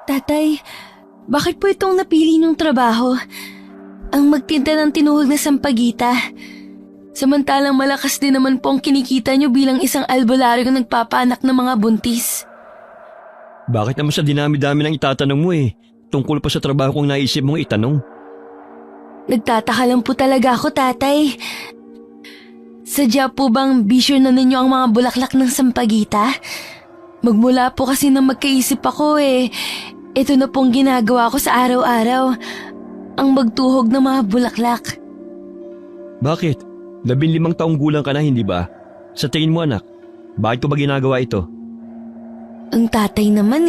Tatay, bakit po itong napili niyong trabaho? Ang magtinda ng tinuhog na sampagita. Samantalang malakas din naman po ang kinikita niyo bilang isang albularyo na nagpapaanak ng mga buntis. Bakit naman sa dinami-dami ng itatanong mo tungkol pa sa trabaho kong naisip mong itanong? Nagtataka lang po talaga ako, tatay. Sadya po bang bisyo na ninyo ang mga bulaklak ng sampagita? Magmula po kasi nang magkaisip ako ito na pong ginagawa ko sa araw-araw. Ang magtuhog ng mga bulaklak. Bakit? 15 taong gulang ka na, hindi ba? Sa tingin mo, anak, bakit ko ba ginagawa ito? Ang tatay naman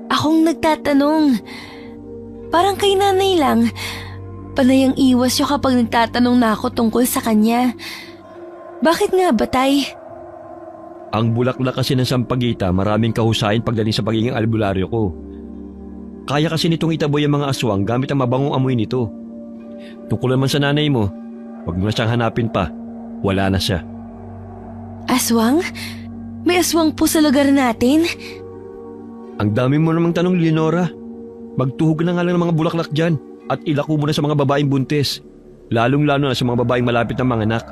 akong nagtatanong. Parang kay nanay lang. Panay ang iwas siya kapag nagtatanong na ako tungkol sa kanya. Bakit nga ba, tay? Ang bulaklak kasi ng sampagita maraming kahusayan pagdating sa pagiging albularyo ko. Kaya kasi nitong itaboy ang mga aswang gamit ang mabangong amoy nito. Tungkol naman sa nanay mo, wag mo na siyang hanapin pa. Wala na siya. Aswang? May aswang po sa lugar natin? Ang dami mo namang tanong, Leonora. Magtuhog na nga lang ng mga bulaklak dyan at ilako mo na sa mga babaeng buntis. Lalong-lalo na sa mga babaeng malapit ng mga anak.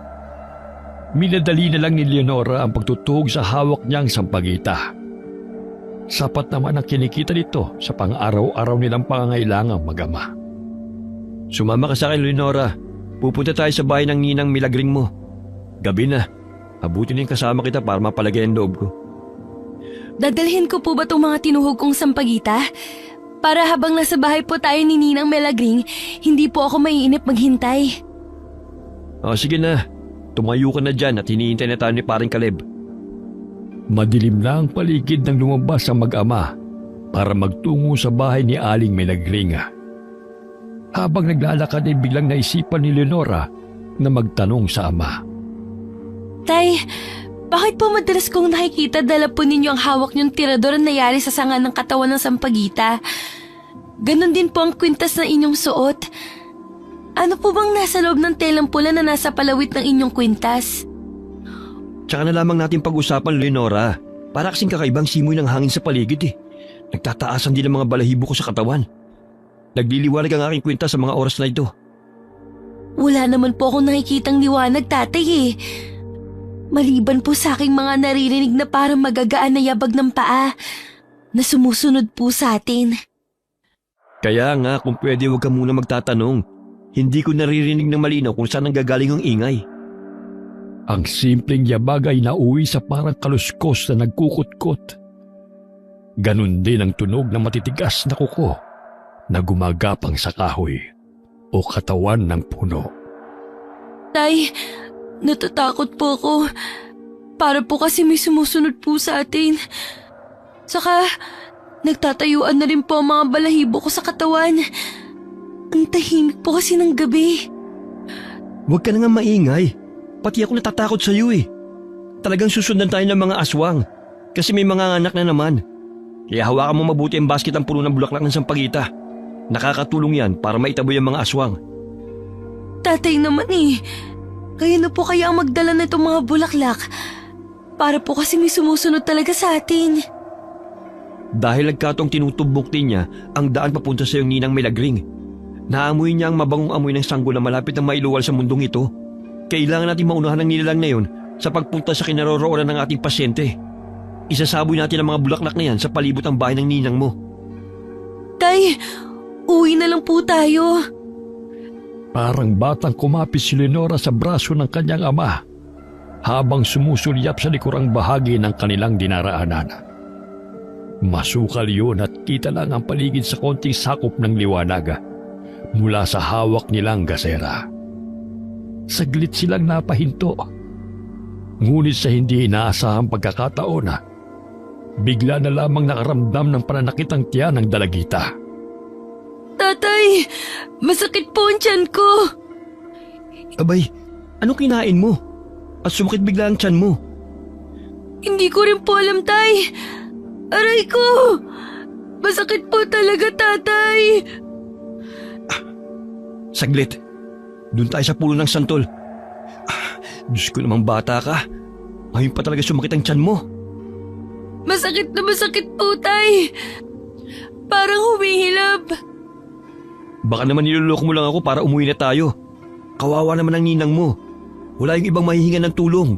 Minadali na lang ni Leonora ang pagtutuhog sa hawak niyang sampagita. Sapat naman ang kinikita nito sa pang-araw-araw nilang pangangailangang mag-ama. Sumama ka sa akin, Leonora. Pupunta tayo sa bahay ng ninang Milagring mo. Gabi na. Abutin yung kasama kita para mapalagay ang loob ko. Dadalhin ko po ba itong mga tinuhog kong sampagita? Para habang nasa bahay po tayo ni Ninang Milagring, hindi po ako maiinip maghintay. Sige na. Tumayo ka na dyan at hinihintay na tayo ni paring Caleb. Madilim na ang paligid ng lumabas ang mag-ama para magtungo sa bahay ni Aling Milagring. Habang naglalakad ay biglang naisipan ni Leonora na magtanong sa ama. Tay, bakit po madalas kong nakikita dala po ninyo ang hawak niyong tirador na nayari sa sanga ng katawan ng sampagita? Ganon din po ang kwintas na inyong suot. Ano po bang nasa loob ng telang pula na nasa palawit ng inyong kwintas? Tsaka na lamang natin pag-usapan, Leonora. Para kasing kakaibang simoy ng hangin sa paligid Nagtataasan din ang mga balahibo ko sa katawan. Nagliliwanag ang aking kwintas sa mga oras na ito. Wala naman po akong nakikitang liwanag, tatay Maliban po sa aking mga naririnig na parang magagaan na yabag ng paa na sumusunod po sa atin. Kaya nga, kung pwede huwag ka muna magtatanong. Hindi ko naririnig ng malinaw kung saan nanggagaling ang ingay. Ang simpleng yabag ay nauwi sa parang kaluskos na nagkukutkot. Ganon din ang tunog ng matitigas na kuko na gumagapang sa kahoy o katawan ng puno. Tay, natatakot po ako. Para po kasi may sumusunod po sa atin. Saka, nagtatayuan na rin po ang mga balahibo ko sa katawan. Ang tahimik po kasi ng gabi. Huwag ka na nga maingay. Pati ako natatakot sa iyo Talagang susundan tayo ng mga aswang kasi may mga anak na naman. Kaya hawakan mo mabuti ang basket ang puno ng bulaklak ng sampagita. Nakakatulong yan para maitaboy ang mga aswang. Tatay naman Kayo na po kaya ang magdala na itong mga bulaklak. Para po kasi may sumusunod talaga sa atin. Dahil nagkataong tinutubok din niya ang daan papunta sa iyong ninang Milagring. Naamoy niya ang mabangong amoy ng sanggol na malapit na mailuwal sa mundong ito. Kailangan natin maunahan ng nilalang na yun sa pagpunta sa kinaroroonan ng ating pasyente. Isasaboy natin ang mga bulaklak na yan sa palibot ng bahay ng ninang mo. Tay, uwi na lang po tayo. Parang batang kumapit si Leonora sa braso ng kanyang ama habang sumusulyap sa likurang bahagi ng kanilang dinaraanan. Masukal yun at kita lang ang paligid sa konting sakop ng liwanag mula sa hawak nilang gasera. Saglit silang napahinto. Ngunit sa hindi inaasahang pagkakataon bigla na lamang nakaramdam ng pananakit ang tiyan ng dalagita. Tatay, masakit po ang tiyan ko. Abay, anong kinain mo? At sumakit bigla ang tiyan mo? Hindi ko rin po alam, tay. Aray ko! Masakit po talaga, tatay. Saglit. Doon tayo sa pulo ng santol. Diyos ko namang bata ka. Ngayon pa talaga sumakit ang tiyan mo. Masakit na masakit po, tay. parang humihilab. Baka naman niloloko mo lang ako para umuwi na tayo. Kawawa naman ang ninang mo. Wala yung ibang mahihinga ng tulong.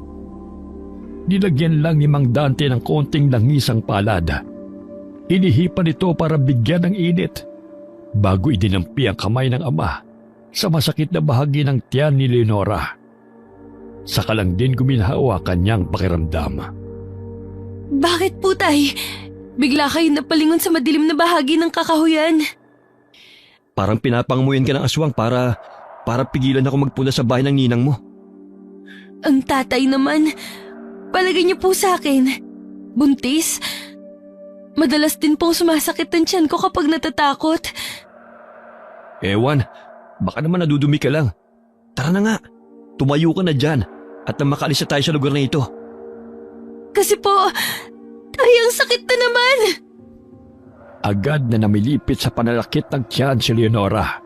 Nilagyan lang ni Mang Dante ng konting langisang palad. Inihipan ito para bigyan ng init bago idinampi ang kamay ng ama sa masakit na bahagi ng tiyan ni Leonora. Saka lang din guminhawa kanyang pakiramdam. Bakit po, Tay? Bigla kayo napalingon sa madilim na bahagi ng kakahuyan. Parang pinapangamuyan ka ng aswang para pigilan ako magpunta sa bahay ng ninang mo. Ang tatay naman, palagay niyo po sa akin, buntis? Madalas din pong sumasakit ang tiyan ko kapag natatakot. Ewan, baka naman nadudumi ka lang. Tara na nga, tumayo ka na dyan at nang makaalis na tayo sa lugar na ito. Kasi po, Tay, ang sakit na naman! Agad na namilipit sa panalakit ng tiyan si Leonora.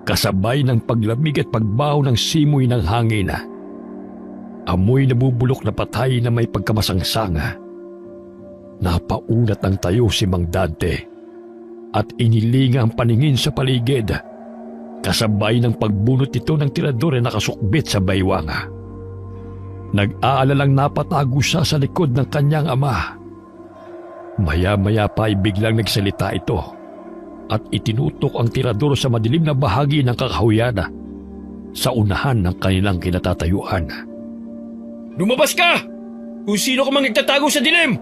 Kasabay ng paglamig at pagbaho ng simoy ng hangin. Amoy nabubulok na patay na may pagkamasangsanga. Napaunat ang tayo si Mang Dante at inilinga ang paningin sa paligid. Kasabay ng pagbunot ito ng tirador na nakasukbit sa baywanga. Nag-aalalang napatago siya sa likod ng kanyang ama. Maya-maya pa ay biglang nagsalita ito at itinutok ang tirador sa madilim na bahagi ng kakahuyan sa unahan ng kanilang kinatatayuan. Lumabas ka! Kung sino ka mang nagtatago sa dilim!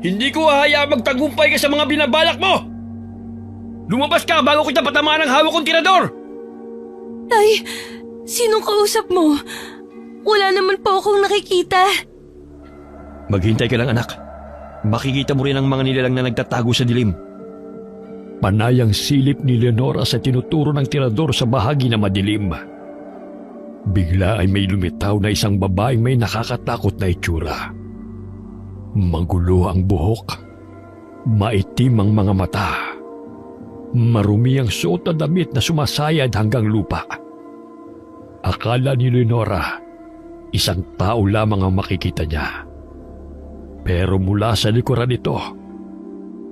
Hindi ko hahayaan magtagumpay ka sa mga binabalak mo! Lumabas ka bago kita patamaan ng hawak kong tirador! Tay, sinong kausap mo? Wala naman po akong nakikita. Maghintay ka lang, anak. Makikita mo rin ang mga nilalang na nagtatago sa dilim. Panay ang silip ni Leonora sa tinuturo ng tirador sa bahagi na madilim. Bigla ay may lumitaw na isang babaeng may nakakatakot na itsura. Magulo ang buhok, maitim ang mga mata, marumi ang suot na damit na sumasayad hanggang lupa. Akala ni Leonora, isang tao lamang ang makikita niya. Pero mula sa likuran nito,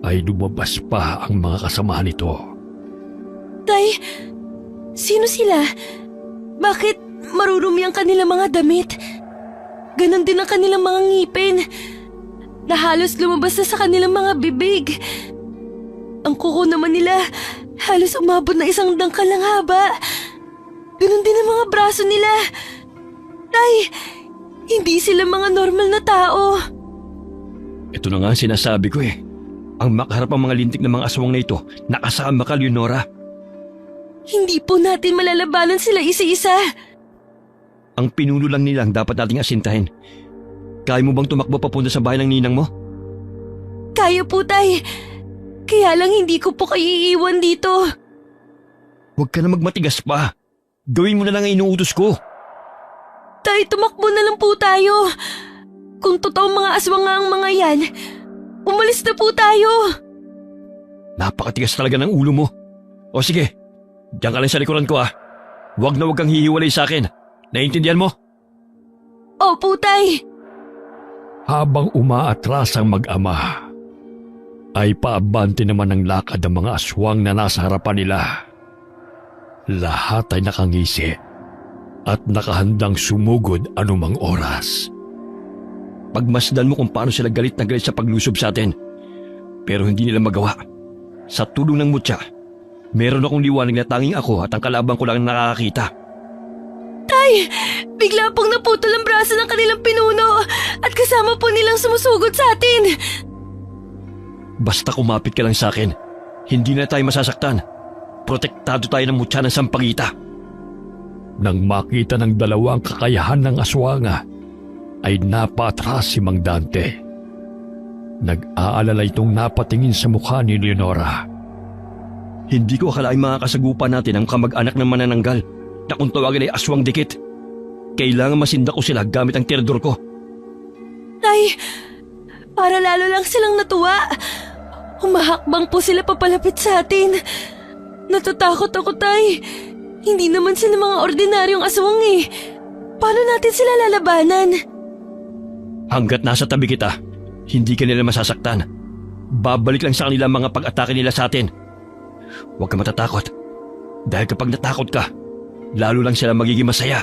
ay lumabas pa ang mga kasamahan nito. Tay, sino sila? Bakit marurumi ang kanilang mga damit? Ganon din ang kanilang mga ngipin na halos lumabas na sa kanilang mga bibig. Ang kuko naman nila halos umabot na isang dangkal ang haba. Ganon din ang mga braso nila. Tay, hindi sila mga normal na tao. Ito na nga ang sinasabi ko eh. Ang makaharap ang mga lintik ng mga aswang na ito, nakasama ka, Leonora. Hindi po natin malalabanan sila isa-isa. Ang pinuno lang nilang dapat nating asintahin. Kaya mo bang tumakbo papunta sa bahay ng ninang mo? Kaya po, Tay. Kaya lang hindi ko po kayo iiwan dito. Huwag ka na magmatigas pa. Gawin mo na lang ang inuutos ko. Tay, tumakbo na lang po tayo. Kung totoo mga aswang nga ang mga yan, umalis na po tayo. Napakatigas talaga ng ulo mo. O sige, diyan ka lang sa likuran ko ah. Huwag na huwag kang hihiwalay sa akin. Naiintindihan mo? Opo, Tay. Habang umaatras ang mag-ama, ay paabante naman ng lakad ang mga aswang na nasa harapan nila. Lahat ay nakangisi at nakahandang sumugod anumang oras. Pagmasdan mo kung paano sila galit na galit sa paglusob sa atin. Pero hindi nila magawa. Sa tulong ng mutya, meron akong liwanag na tanging ako at ang kalabang ko lang nakakakita. Tay, bigla pong naputol ang braso ng kanilang pinuno at kasama po nilang sumusugod sa atin. Basta kumapit ka lang sa akin, hindi na tayo masasaktan. Protektado tayo ng mutya ng sampagita. Nang makita ng dalawang kakayahan ng aswanga, ay napatras si Mang Dante. Nag-aalala itong napatingin sa mukha ni Leonora. Hindi ko akalaing makakasagupan natin ang kamag-anak ng manananggal na kung tawagan ay aswang dikit. Kailangan masinda ko sila gamit ang tirador ko. Tay, para lalo lang silang natuwa. Humahakbang po sila papalapit sa atin. Natatakot ako, Tay. Hindi naman sila mga ordinaryong aswang eh. Paano natin sila lalabanan? Hanggat nasa tabi kita, hindi ka nila masasaktan. babalik lang sa kanila ang mga pag-atake nila sa atin. Huwag ka matatakot. Dahil kapag natakot ka, lalo lang sila magiging masaya.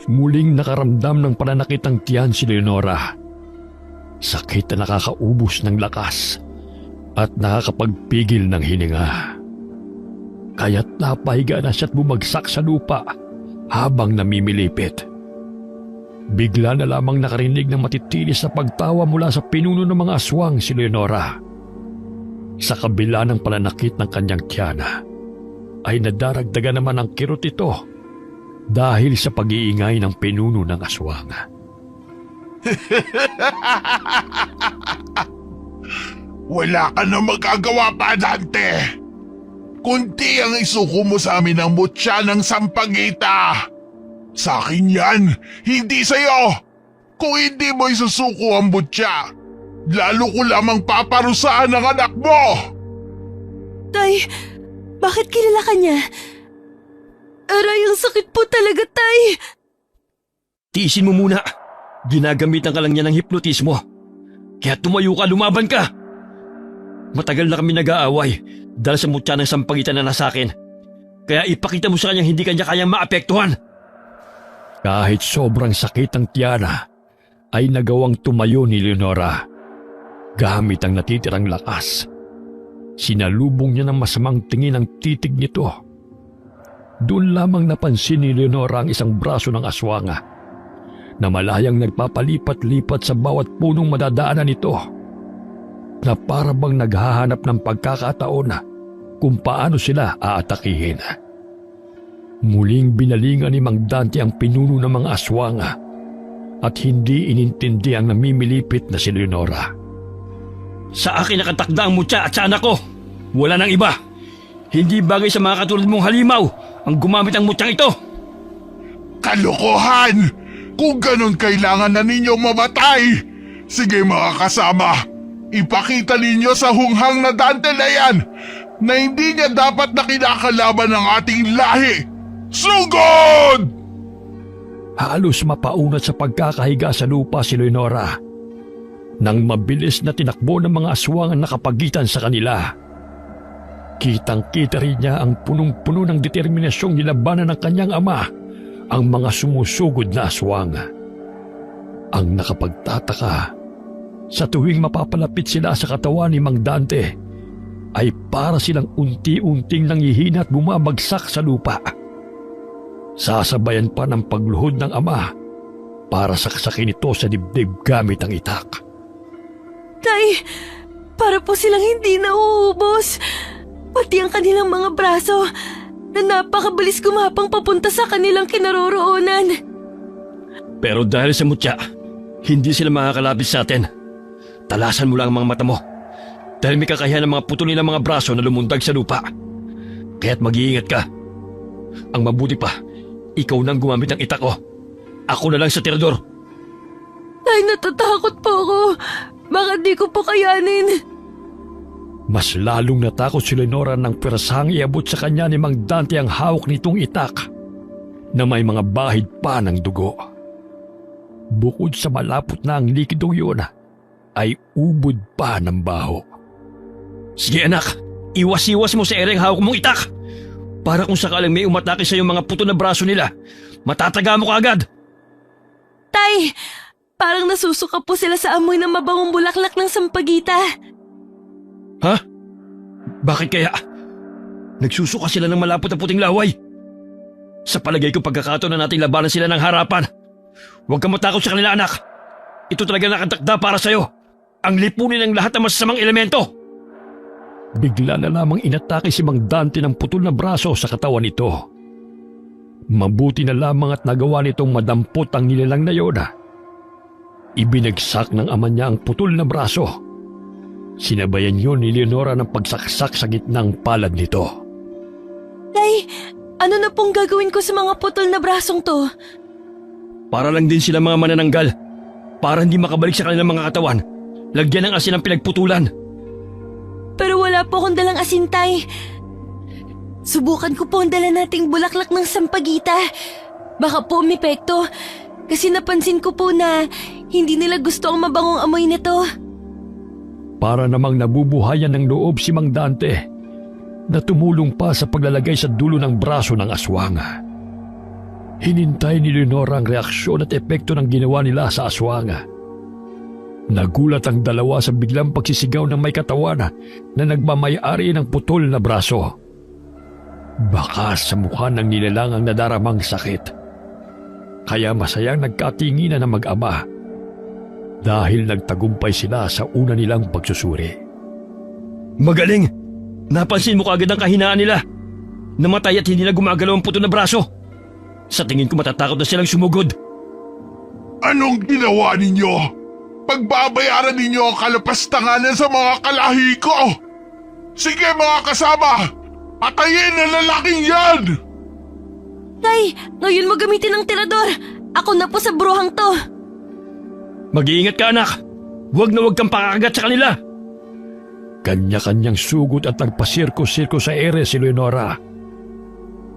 Muling nakaramdam ng pananakit ang tiyan si Leonora. Sakit na nakakaubos ng lakas at nakakapagpigil ng hininga. Kaya't napahiga na siya't bumagsak sa lupa habang namimilipit. Bigla na lamang nakarinig ng matitilis na pagtawa mula sa pinuno ng mga aswang si Leonora. Sa kabila ng pananakit ng kanyang tiyana, ay nadaragdagan naman ang kirot ito dahil sa pag-iingay ng pinuno ng aswang. Wala ka na magagawa pa, Dante. Kunti ang isuko mo sa amin ng mutya ng sampagita. Sa akin yan, hindi sa'yo. Kung hindi mo isusuko ang mutya, lalo ko lamang paparusaan ang anak mo. Tay, bakit kilala ka niya? Aray, ang sakit po talaga, Tay. Tiisin mo muna. Ginagamitan ka lang niya ng hipnotismo. Kaya tumayo ka, lumaban ka. Matagal na kami nag-aaway dahil sa mutya ng sampagitan na nasa akin. Kaya ipakita mo sa kanya hindi kanya kayang maapektuhan. Kahit sobrang sakit ang tiyana, ay nagawang tumayo ni Leonora. Gamit ang natitirang lakas, sinalubong niya ng masamang tingin ang titig nito. Doon lamang napansin ni Leonora ang isang braso ng aswanga na malayang nagpapalipat-lipat sa bawat punong madadaanan nito, na para bang naghahanap ng pagkakataon kung paano sila aatakihin. Muling binalingan ni Mang Dante ang pinuno ng mga aswanga at hindi inintindi ang namimilipit na si Leonora. Sa akin nakatakda ang mutya at sa anak ko. Wala nang iba. Hindi bagay sa mga katulad mong halimaw ang gumamit ng mutyang ito. Kalokohan! Kung ganun kailangan na ninyong mamatay. Sige mga kasama, ipakita ninyo sa hunghang na Dante na yan na hindi niya dapat na kinakalaban ng ating lahi. Sugod! Halos mapaunat sa pagkakahiga sa lupa si Leonora nang mabilis na tinakbo ng mga aswang ang nakapagitan sa kanila. Kitang-kita rin niya ang punong-puno ng determinasyong nilabanan ng kanyang ama ang mga sumusugod na aswang. Ang nakapagtataka, sa tuwing mapapalapit sila sa katawan ni Mang Dante, ay para silang unti-unting nanghihina at bumabagsak sa lupa. Sasabayan pa ng pagluhod ng ama para saksakin ito sa dibdib gamit ang itak. Tay, para po silang hindi nauubos. Pati ang kanilang mga braso na napakabilis gumapang papunta sa kanilang kinaroroonan. Pero dahil sa mutya, hindi sila makakalapit sa atin. Talasan mo lang ang mga mata mo. Dahil may kakayahan ng mga puto nilang mga braso na lumundag sa lupa. Kaya't mag-iingat ka. Ang mabuti pa, ikaw nang gumamit ng itak ko. Ako na lang sa tirador. Tay, natatakot po ako. Baka di ko po kayanin. Mas lalong natakot si Leonora nang pirasang iabot sa kanya ni Mang Dante ang hawak nitong itak na may mga bahid pa ng dugo. Bukod sa malapot na ang likidong yun, ay ubod pa ng baho. Sige anak, iwas-iwas mo sa ereng hawak mong itak. Para kung sakaling may umatake sa yung mga puto na braso nila, matataga mo ka agad. Tay, parang nasusuka po sila sa amoy ng mabangong bulaklak ng sampagita. Ha? Bakit kaya? Nagsusuka sila ng malapot na puting laway. Sa palagay ko pagkakataon na nating labanan sila ng harapan. Huwag kang matakot sa kanila anak. Ito talaga nakatakda para sa'yo. Ang lipunin ng lahat ng masasamang elemento. Bigla na lamang inatake si Mang Dante ng putol na braso sa katawan nito. Mabuti na lamang at nagawa nitong madampot ang nilalang na yun. Ibinagsak ng ama niya ang putol na braso. Sinabayan yun ni Leonora ng pagsaksak sa gitnang palad nito. Tay, ano na pong gagawin ko sa mga putol na brasong to? Para lang din sila mga manananggal. Para hindi makabalik sa kanilang mga katawan. Lagyan ng asin ang pinagputulan. Pero wala po akong dalang asin, Tay. Subukan ko po ang dala nating bulaklak ng sampagita. Baka po umepekto. Kasi napansin ko po na hindi nila gusto ang mabangong amoy nito. Para namang nabubuhayan ng loob si Mang Dante na tumulong pa sa paglalagay sa dulo ng braso ng aswang. Hinintay ni Leonora ang reaksyon at epekto ng ginawa nila sa aswang. Nagulat ang dalawa sa biglang pagsisigaw ng may katawan na nagmamayari ng putol na braso. Baka sa mukha ng nilalang ang nadaramang sakit. Kaya masayang nagkatinginan ng mag-ama dahil nagtagumpay sila sa una nilang pagsusuri. Magaling! Napansin mo kaagad ang kahinaan nila. Namatay at hindi na gumagalaw ang putol na braso. Sa tingin ko matatakot na silang sumugod. Anong ginawa ninyo? Pagbabayaran ninyo ang kalapastanganan sa mga kalahi ko! Sige mga kasama! Patayin ang lalaking yan! Tay, ngayon mo gamitin ang tirador. Ako na po sa bruhang to. Mag-iingat ka, anak. Huwag na huwag kang pakakagat sa kanila. Kanya-kanyang sugod at nagpasirko-sirko sa ere si Leonora.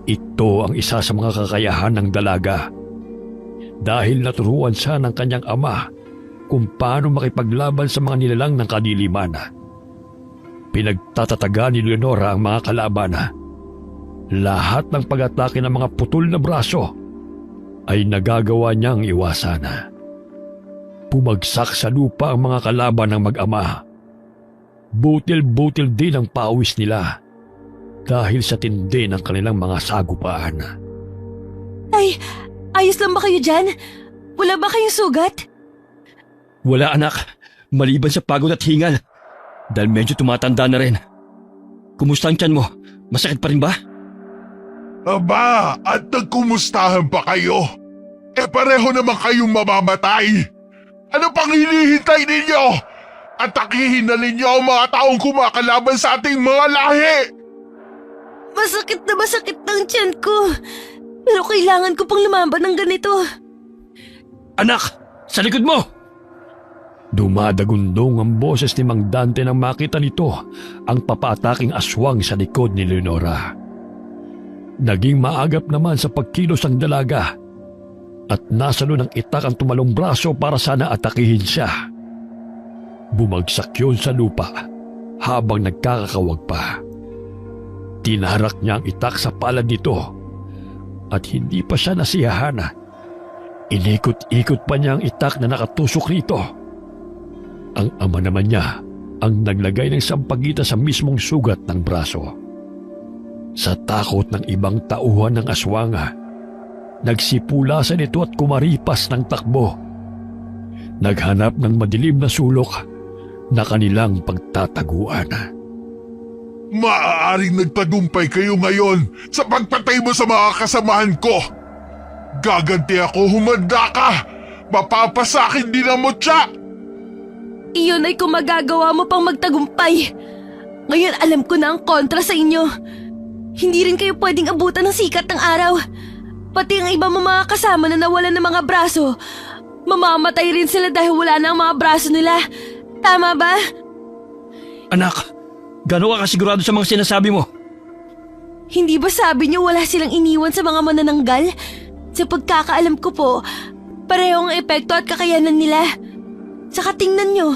Ito ang isa sa mga kakayahan ng dalaga. Dahil naturuan siya ng kanyang ama kung paano makipaglaban sa mga nilalang ng kadiliman. Pinagtatataga ni Leonora ang mga kalaban. Lahat ng pag-atake ng mga putol na braso ay nagagawa niyang iwasan. Pumagsak sa lupa ang mga kalaban ng mag-ama. Butil-butil din ang pawis nila dahil sa tindi ng kanilang mga sagupaan. Tay, ayos lang ba kayo dyan? Wala ba kayong sugat? Wala, anak. Maliban sa pagod at hingal. Dahil medyo tumatanda na rin. Kumusta ang tiyan mo? Masakit pa rin ba? Aba, at nagkumustahan pa kayo? Pareho naman kayong mamamatay. Ano pang hinihintay ninyo? Atakihin na ninyo ang mga taong kumakalaban sa ating mga lahi! Masakit ng tiyan ko. Pero kailangan ko pang lumaban ng ganito. Anak! Sa likod mo! Dumadagundong ang boses ni Mang Dante nang makita nito ang papaataking aswang sa likod ni Leonora. Naging maagap naman sa pagkilos ang dalaga at nasalo ng itak ang tumalong braso para sana atakihin siya. Bumagsak yun sa lupa habang nagkakakawag pa. Tinarak niya ang itak sa palad nito at hindi pa siya nasiyahan. Inikot-ikot pa niya ang itak na nakatusok rito. Ang ama naman niya ang naglagay ng sampagita sa mismong sugat ng braso. Sa takot ng ibang tauhan ng aswanga, nagsipulasan ito at kumaripas ng takbo. Naghanap ng madilim na sulok na kanilang pagtataguan. Maaaring nagtagumpay kayo ngayon sa pagpatay mo sa mga kasamahan ko. Gaganti ako, humanda ka! Mapapasakin din ang mutya! Iyon ay kung magagawa mo pang magtagumpay. Ngayon alam ko na ang kontra sa inyo. Hindi rin kayo pwedeng abutan ng sikat ng araw. Pati ang iba mong mga kasama na nawalan ng mga braso, mamamatay rin sila dahil wala na ang mga braso nila. Tama ba? Anak, gano'n ka kasigurado sa mga sinasabi mo? Hindi ba sabi niyo wala silang iniwan sa mga manananggal? Sa pagkakaalam ko po, pareho ang epekto at kakayanan nila. Saka tingnan niyo,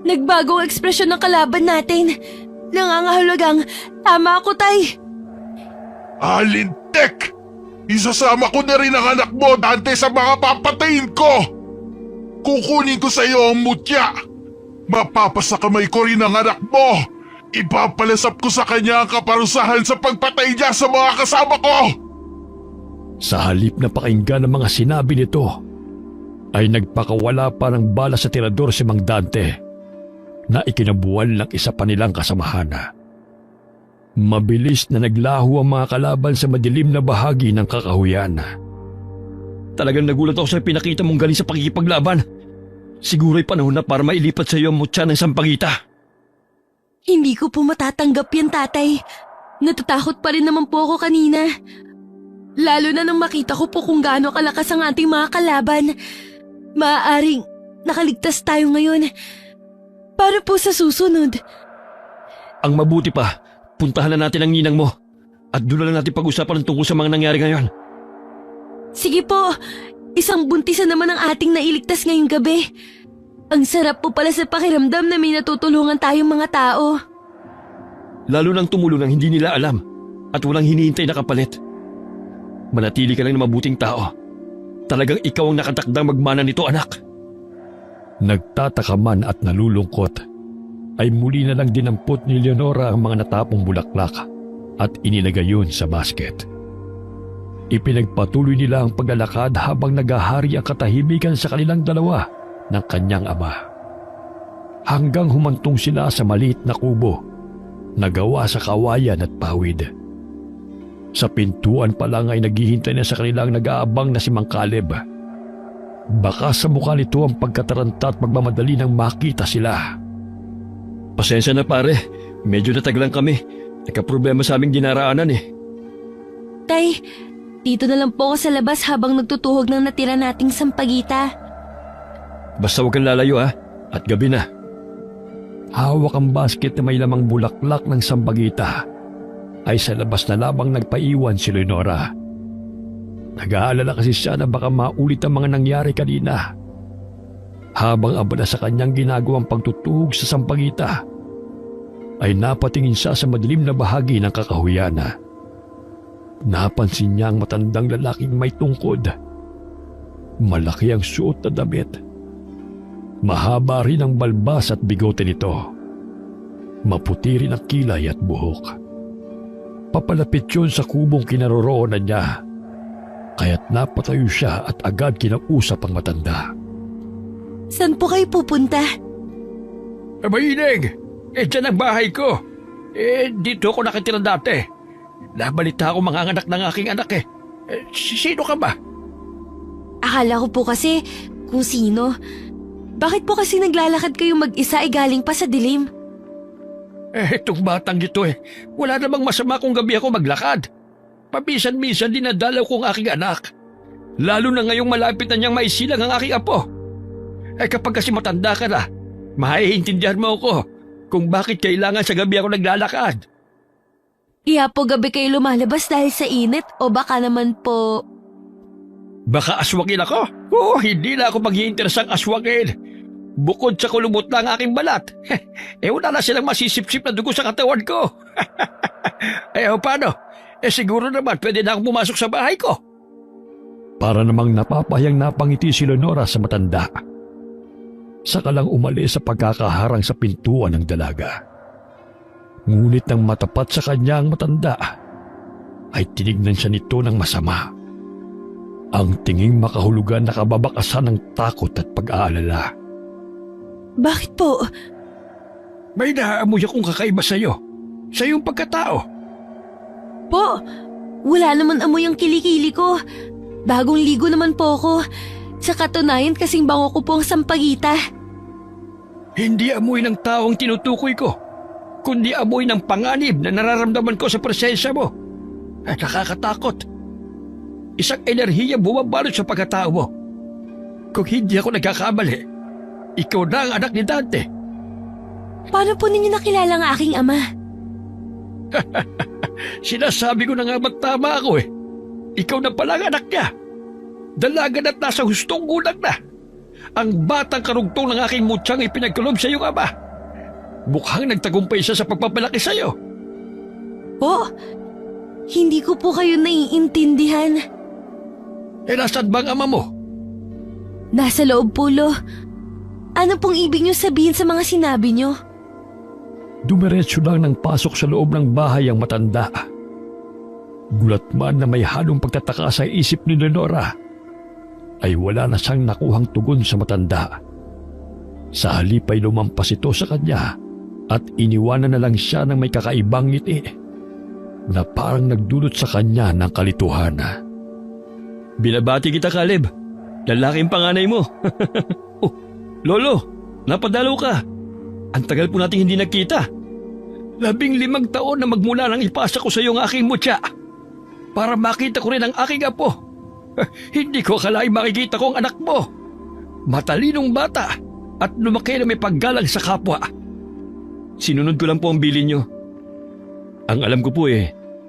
nagbago ang ekspresyon ng kalaban natin. Nangangahulugang, tama ako, Tay. Alintek! Isasama ko na rin ang anak mo, Dante, sa mga papatayin ko! Kukunin ko sa iyo ang mutya! Mapapasakamay ko rin ang anak mo! Ipapalasap ko sa kanya ang kaparusahan sa pagpatay niya sa mga kasama ko! Sa halip na pakinggan ng mga sinabi nito, ay nagpakawala pa ng bala sa tirador si Mang Dante na ikinabuwal ng isa pa nilang kasamahan. Mabilis na naglaho ang mga kalaban sa madilim na bahagi ng kakahuyan. Talagang nagulat ako sa pinakita mong galing sa pakikipaglaban. Siguro'y panahon na para mailipat sa iyo ang mutya ng sampagita. Hindi ko po matatanggap yan, Tatay. Natatakot pa rin naman po ako kanina. Lalo na nang makita ko po kung gaano kalakas ang ating mga kalaban. Maaaring nakaligtas tayo ngayon. Para po sa susunod. Ang mabuti pa, puntahan na natin ang ninang mo. At doon na lang natin pag-usapan ang tungkol sa mga nangyari ngayon. Sige po, isang buntisan naman ang ating nailigtas ngayong gabi. Ang sarap po pala sa pakiramdam na may natutulungan tayong mga tao. Lalo nang tumulong ng hindi nila alam at walang hinihintay na kapalit. Manatili ka lang na mabuting tao. Talagang ikaw ang nakatakdang magmana nito, anak. Nagtataka man at nalulungkot, ay muli na lang dinampot ni Leonora ang mga natapong bulaklak at inilagay yun sa basket. Ipinagpatuloy nila ang paglalakad habang naghahari ang katahimikan sa kanilang dalawa ng kanyang ama. Hanggang humantong sila sa maliit na kubo na gawa sa kawayan at pawid. Sa pintuan pa lang ay naghihintay na sa kanilang nag-aabang na si Mang Caleb. Baka sa mukha nito ang pagkataranta at pagmamadali nang makita sila. Pasensya na pare, medyo nataglan kami. Nagka-problema sa aming dinaraanan eh. Tay, dito na lang po ako sa labas habang nagtutuhog ng natira nating sampagita. Basta huwag kang lalayo ha, at gabi na. Hawak ang basket na may lamang bulaklak ng sambagita ay sa labas na labang nagpaiwan si Leonora. Nag-aalala kasi siya na baka maulit ang mga nangyari kanina. Habang abala sa kanyang ginagawang pagtutuhog sa sampagita, ay napatingin siya sa madilim na bahagi ng kakahuyan. Napansin niya ang matandang lalaking may tungkod. Malaki ang suot na damit. Mahaba rin ang balbas at bigote nito. Maputi rin ang kilay at buhok. Papalapit yun sa kubong kinaroroonan niya. Kaya't napatayo siya at agad kinausap ang matanda. Saan po kayo pupunta? Mainig! Dyan ang bahay ko. Dito ako nakitira dati. Nabalita ako mga anak ng aking anak eh. Sino ka ba? Akala ko po kasi kung sino. Bakit po kasi naglalakad kayo mag-isa ay galing pa sa dilim? Itong batang ito wala namang masama kung gabi ako maglakad. Pabisan-bisan dinadalaw ko ang aking anak. Lalo na ngayong malapit na niyang maisilang ang aking apo. Kapag kasi matanda ka na, maiintindihan mo ako kung bakit kailangan sa gabi ako naglalakad. Iya po gabi kayo lumalabas dahil sa init o baka naman po... Baka aswangin ako? Hindi na ako mag-iinteresang aswangin. Bukod sa kulubot na ang aking balat, wala na silang masisipsip na dugo sa katawan ko. Paano? Siguro naman pwede na akong pumasok sa bahay ko. Para namang napapahayang napangiti si Leonora sa matanda. Saka lang umalis sa pagkakaharang sa pintuan ng dalaga. Ngunit nang matapat sa kanya ang matanda, ay tinignan siya nito ng masama. Ang tinging makahulugan na kababakasan ng takot at pag-aalala. Bakit po? May naamoy akong kakaiba sa'yo. Sa iyong pagkatao. Po, wala naman amoy ang kilikili ko. Bagong ligo naman po ako. Sa katunayan kasing bango ko po ang sampagita. Hindi amoy ng tao ang tinutukoy ko, kundi amoy ng panganib na nararamdaman ko sa presensya mo. Nakakatakot. Isang enerhiya bumabalot sa pagkatao mo. Kung hindi ako nagkakamali, ikaw na ang anak ni Dante. Paano po ninyo nakilala ang aking ama? Sinasabi ko na nga ba't tama ako Ikaw na pala ang anak niya. Dalagan at nasa hustong gulang na. Ang batang karugtong ng aking mutyang ipinagkulob sa iyong ama. Mukhang nagtagumpay siya sa pagpapalaki sa iyo. Po, hindi ko po kayo naiintindihan. Nasaan bang ama mo? Nasa loob po, Lo. Ano pong ibig niyo sabihin sa mga sinabi niyo? Dumiretso lang ng pasok sa loob ng bahay ang matanda. Gulat man na may halong pagtataka sa isip ni Leonora, ay wala na siyang nakuhang tugon sa matanda. Sa halip ay lumampas ito sa kanya at iniwanan na lang siya ng may kakaibang ngiti na parang nagdulot sa kanya ng kalituhan. Binabati kita, Caleb. Lalaking panganay mo. Lolo, napadalo ka. Ang tagal po nating hindi nagkita. 15 taon na magmula nang ipasa ko sa iyo ang aking mutya para makita ko rin ang aking apo. Hindi ko akalaing makikita ko ang anak mo. Matalinong bata at lumaki na may paggalang sa kapwa. Sinunod ko lang po ang bilin nyo. Ang alam ko po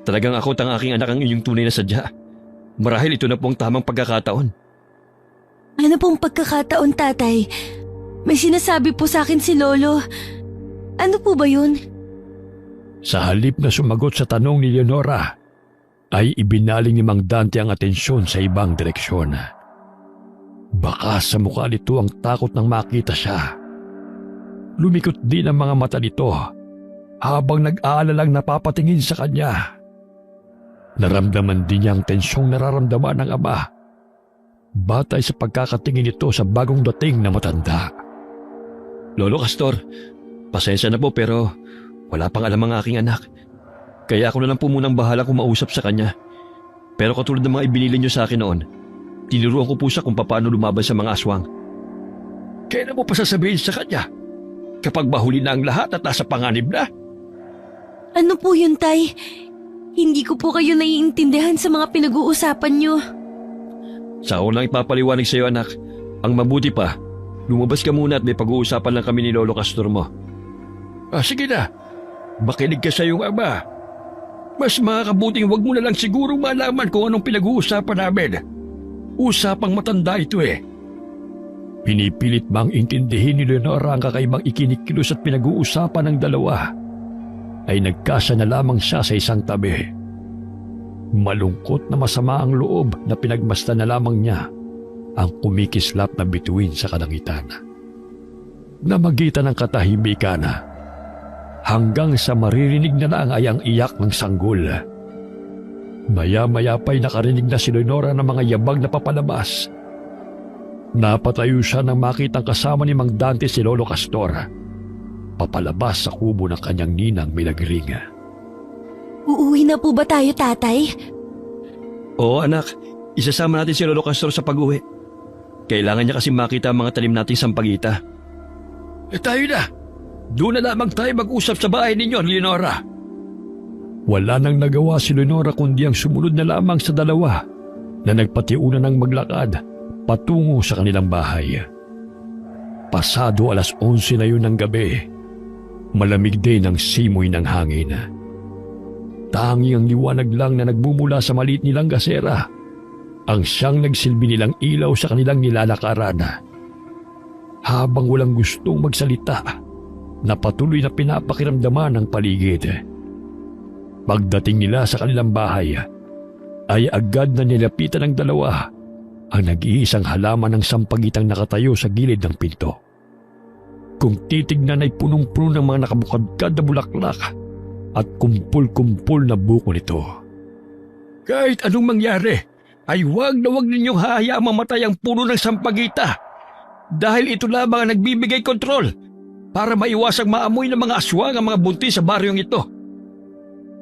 talagang ako at ang aking anak ang inyong tunay na sadya. Marahil ito na po ang tamang pagkakataon. Ano pong pagkakataon, tatay? May sinasabi po sa akin si Lolo. Ano po ba yun? Sa halip na sumagot sa tanong ni Leonora, ay ibinaling ni Mang Dante ang atensyon sa ibang direksyon. Baka sa mukha nito ang takot nang makita siya. Lumikot din ang mga mata nito habang nag-aalalang napapatingin sa kanya. Naramdaman din niya ang tensyong nararamdaman ng ama batay sa pagkakatingin nito sa bagong dating na matanda. Lolo Castor, pasensya na po pero wala pang alam ang aking anak. Kaya ako na lang po munang bahala kung mausap sa kanya. Pero katulad ng mga ibinili niyo sa akin noon, tinuruan ko po siya kung paano lumaban sa mga aswang. Kailan mo pa sasabihin sa kanya? Kapag bahuli na ang lahat at nasa panganib na? Ano po yun, Tay? Hindi ko po kayo naiintindihan sa mga pinag-uusapan niyo. Sa ako lang ipapaliwanag sa iyo, anak. Ang mabuti pa, lumabas ka muna at may pag-uusapan lang kami ni Lolo Castor mo. Sige na, makinig ka sa iyong ama. Mas makakabuting wag mo na lang sigurong malaman kung anong pinag-uusapan namin. Usapang matanda ito eh. Pinipilit bang intindihin ni Leonora ang kakaibang ikinikilos at pinag-uusapan ng dalawa, ay nagkasa na lamang siya sa isang tabi. Malungkot na masama ang loob na pinagmasdan na lamang niya ang kumikislap na bituin sa kalangitan. Namagitan ng katahimikan hanggang sa maririnig na lang ay ang iyak ng sanggol. Maya-maya pa'y nakarinig na si Leonora ng mga yabag na papalabas. Napatayo siya nang makitang kasama ni Mang Dante si Lolo Castor, papalabas sa kubo ng kanyang ninang Milagring. Uuwi na po ba tayo, Tatay? Oo, anak. Isasama natin si Lolo Castor sa pag-uwi. Kailangan niya kasi makita ang mga talim nating sampagita. Tayo na. Doon na lamang tayo mag-usap sa bahay ninyo, Leonora. Wala nang nagawa si Leonora kundi ang sumunod na lamang sa dalawa na nagpatiuna ng maglakad patungo sa kanilang bahay. Pasado 11:00 na yun ng gabi. Malamig din ang simoy ng hangin. Tanging ang liwanag lang na nagmumula sa maliit nilang gasera ang siyang nagsilbi nilang ilaw sa kanilang nilalakaran. Habang walang gustong magsalita, na patuloy na pinapakiramdaman ng paligid. Pagdating nila sa kanilang bahay, ay agad na nilapitan ng dalawa ang nag-iisang halaman ng sampagitang nakatayo sa gilid ng pinto. Kung titignan ay punong-puno ng mga nakabukadkad na bulaklak at kumpul-kumpul na buko nito. Kahit anong mangyari, ay huwag na huwag ninyong hahayaang mamatay ang puno ng sampagita dahil ito lamang ang nagbibigay kontrol para maiwasang maamoy ng mga aswang ang mga buntis sa baryong ito.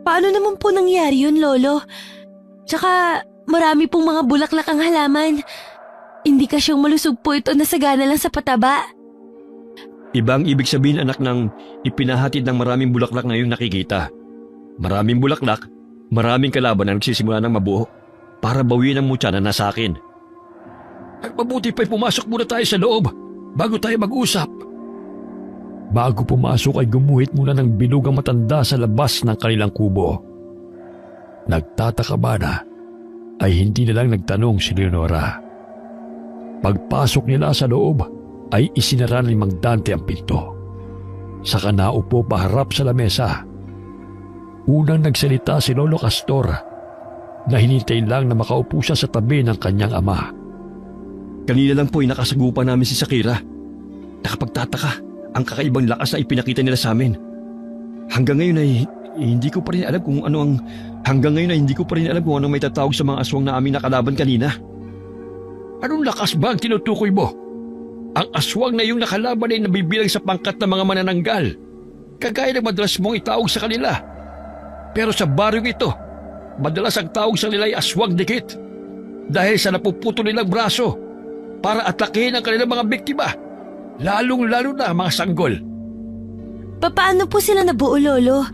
Paano naman po nangyari yun, Lolo? Tsaka marami pong mga bulaklak ang halaman. Indikasyong malusog po ito na sagana lang sa pataba. Ibang ibig sabihin, anak, ng ipinahatid ng maraming bulaklak na iyong nakikita. Maraming bulaklak, maraming kalaban na nagsisimula ng mabuo para bawiin ang mutya na nasa akin. At mabuti pa'y pumasok muna tayo sa loob bago tayo mag-usap. Bago pumasok ay gumuhit muna ng bilog ang matanda sa labas ng kanilang kubo. Nagtataka ba na ay hindi na lang nagtanong si Leonora. Pagpasok nila sa loob ay isinara ni Mang Dante ang pinto. Saka naupo paharap sa lamesa. Unang nagsalita si Lolo Castor na hinintay lang na makaupo siya sa tabi ng kanyang ama. Kanina lang po ay nakasagupa namin si Shakira. Nakapagtataka ang kakaibang lakas na ipinakita nila sa amin. Hanggang ngayon ay hindi ko pa rin alam kung ano may tatawag sa mga aswang na aming nakalaban kanina. Anong lakas ba ang tinutukoy mo? Ang aswang na iyong nakalaban ay nabibilang sa pangkat ng mga manananggal, kagaya ng madalas mong itawag sa kanila. Pero sa baryong ito, madalas ang tawag sa nila ay aswang dikit dahil sa napuputo nilang braso para atakihin ang kanilang mga biktima, lalong-lalo na ang mga sanggol. Paano po sila nabuo, Lolo?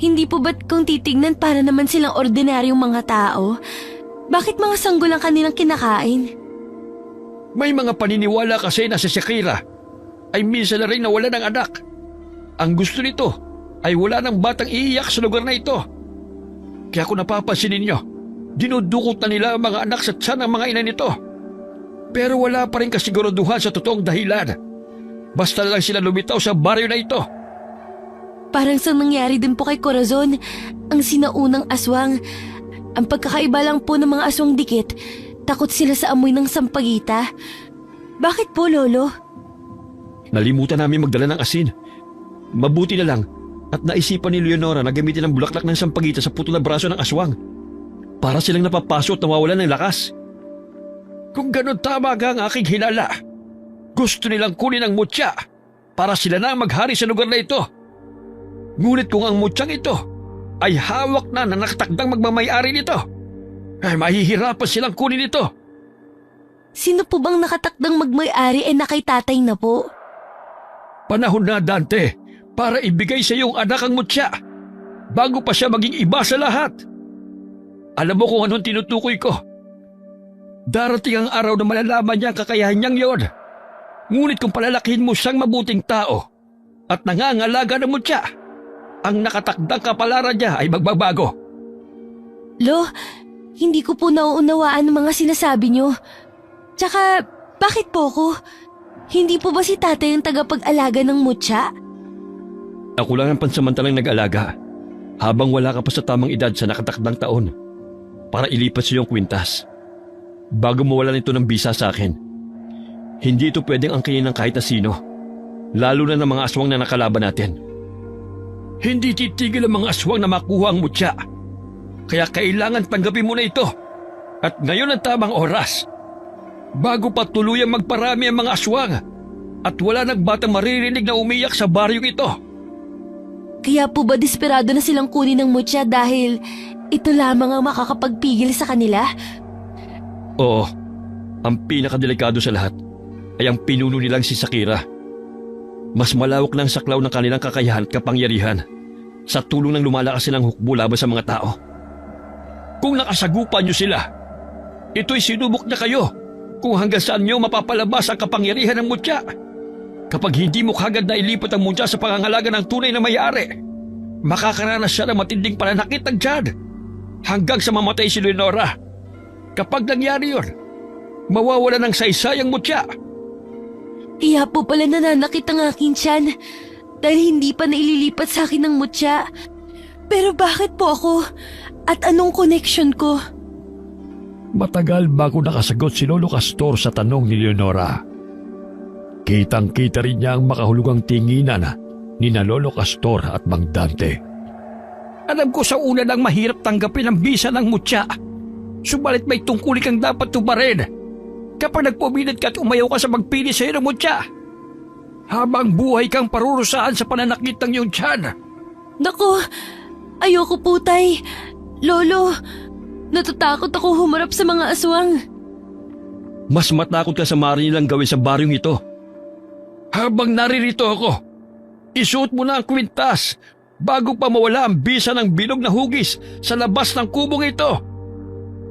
Hindi po ba't kung titignan para naman silang ordinaryong mga tao? Bakit mga sanggol ang kanilang kinakain? May mga paniniwala kasi na si Shakira ay minsan na rin nawala ng anak. Ang gusto nito ay wala ng batang iiyak sa lugar na ito. Kaya kung napapansin ninyo, dinudukot na nila ang mga anak sa tiyan ng mga ina nito. Pero wala pa rin kasiguraduhan sa totoong dahilan. Basta lang sila lumitaw sa baryo na ito. Parang sa nangyari din po kay Corazon, ang sinaunang aswang. Ang pagkakaiba lang po ng mga aswang dikit, takot sila sa amoy ng sampagita. Bakit po, Lolo? Nalimutan namin magdala ng asin. Mabuti na lang at naisipan ni Leonora na gamitin ang bulaklak ng sampagita sa putol na braso ng aswang. Para silang napapaso at nawawalan ng lakas. Kung ganun tama nga ang aking hinala, gusto nilang kunin ang mutya para sila na ang maghari sa lugar na ito. Ngunit kung ang mutyang ito ay hawak na nakatakdang magmamayari nito, ay mahihirapan silang kunin ito. Sino po bang nakatakdang magmay-ari nakay tatay na po? Panahon na, Dante, para ibigay sa iyong anak ang mutya bago pa siya maging iba sa lahat. Alam mo kung anong tinutukoy ko. Darating ang araw na malalaman niya ang kakayahan niyang yon. Ngunit kung palalakihin mo siyang mabuting tao at nangangalaga ng mutya, ang nakatakdang kapalaran niya ay magbabago. Lo, hindi ko po nauunawaan ang mga sinasabi niyo. Tsaka, bakit po ko? Hindi po ba si tatay ang tagapag-alaga ng mutya? Ako lang ang pansamantalang nag-alaga habang wala ka pa sa tamang edad sa nakatakdang taon para ilipat sa iyong kwintas. Bago mawala nito ng bisa sa akin, hindi ito pwedeng angkinin ng kahit na sino, lalo na ng mga aswang na nakalaban natin. Hindi titigil ang mga aswang na makuha ang mutya. Kaya kailangan tanggapin mo na ito. At ngayon ang tamang oras. Bago pa tuluyang magparami ang mga aswang at wala nagbatang maririnig na umiyak sa baryong ito. Kaya po ba desperado na silang kunin ng mutya dahil ito lamang ang makakapagpigil sa kanila? Oo, ang pinakadelikado sa lahat ay ang pinuno nilang si Sakira. Mas malawak na ang saklaw ng kanilang kakayahan at kapangyarihan sa tulong ng lumalakas silang hukbo laban sa mga tao. Kung nakasagupan niyo sila, ito'y sinubok na kayo kung hanggang saan niyo mapapalabas ang kapangyarihan ng mutya. Kapag hindi mo kagad na ilipat ang mutya sa pangangalaga ng tunay na may-ari, makakaranas siya ng matinding pananakit ng tiyan hanggang sa mamatay si Leonora. Kapag nangyari yun, mawawala ng saysay ang mutya. Kaya po pala nananakit ang aking tiyan dahil hindi pa naililipat sa akin ng mutya. Pero bakit po ako? At anong connection ko? Matagal bago nakasagot si Lolo Castor sa tanong ni Leonora. Kitang-kita rin niya ang makahulugang tinginan ni na Lolo Castor at Mang Dante. Alam ko sa una nang mahirap tanggapin ang bisa ng mutya. Subalit may tungkulin kang dapat tuparin kapag nagpumilit ka at umayaw ka sa magpili sa iyo ng mutya. Habang buhay kang parurusahan sa pananakit ng iyong tiyan. Naku, ayoko po tay. Lolo, natatakot ako humarap sa mga aswang. Mas matakot ka sa maaari nilang gawin sa baryong ito. Habang naririto ako, isuot mo na ang kwintas bago pa mawala ang bisa ng bilog na hugis sa labas ng kubong ito.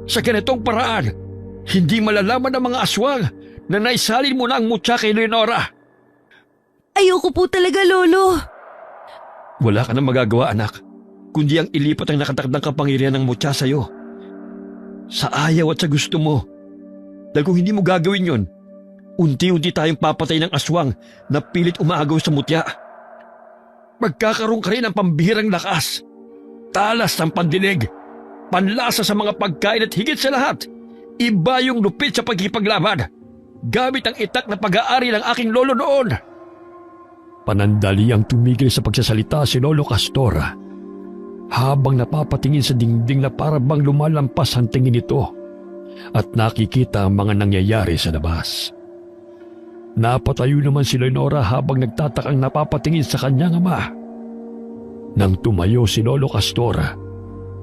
Sa ganitong paraan, hindi malalaman ng mga aswang na naisalin mo na ang mutya kay Leonora. Ayoko po talaga, Lolo. Wala ka nang magagawa, anak, kundi ang ilipat ang nakatakdang kapangyarihan ng mutya sa iyo. Sa ayaw at sa gusto mo. Dahil kung hindi mo gagawin yon, unti-unti tayong papatay ng aswang na pilit umaagaw sa mutya. Magkakaroon ka rin ng pambihirang lakas, talas ng pandinig, panlasa sa mga pagkain at higit sa lahat, iba yung lupit sa pagkipaglaban, gamit ang itak na pag-aari ng aking lolo noon. Panandali ang tumigil sa pagsasalita si Lolo Castor habang napapatingin sa dingding na para bang lumalampas ang tingin nito at nakikita ang mga nangyayari sa labas. Napatayo naman si Leonora habang nagtatakang napapatingin sa kanyang ama. Nang tumayo si Lolo Castor,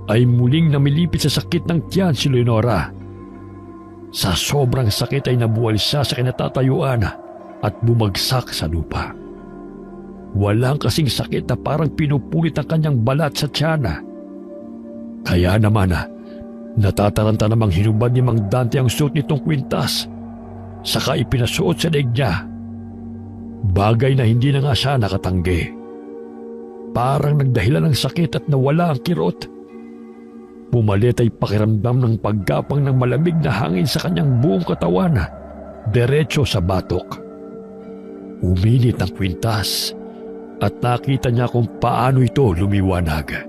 ay muling namilipit sa sakit ng tiyan si Leonora. Sa sobrang sakit ay nabuwal siya sa kinatatayuan at bumagsak sa lupa. Walang kasing sakit na parang pinupulit ang kanyang balat sa tiyan. Kaya naman, natataranta namang hinubad ni Mang Dante ang suot nitong kwintas, saka ipinasuot sa leeg niya. Bagay na hindi na nga siya nakatanggi. Parang nagdahilan ng sakit at nawala ang kirot. Pumalit ay pakiramdam ng paggapang ng malamig na hangin sa kanyang buong katawan, diretso sa batok. Uminit ang kwintas at nakita niya kung paano ito lumiwanag.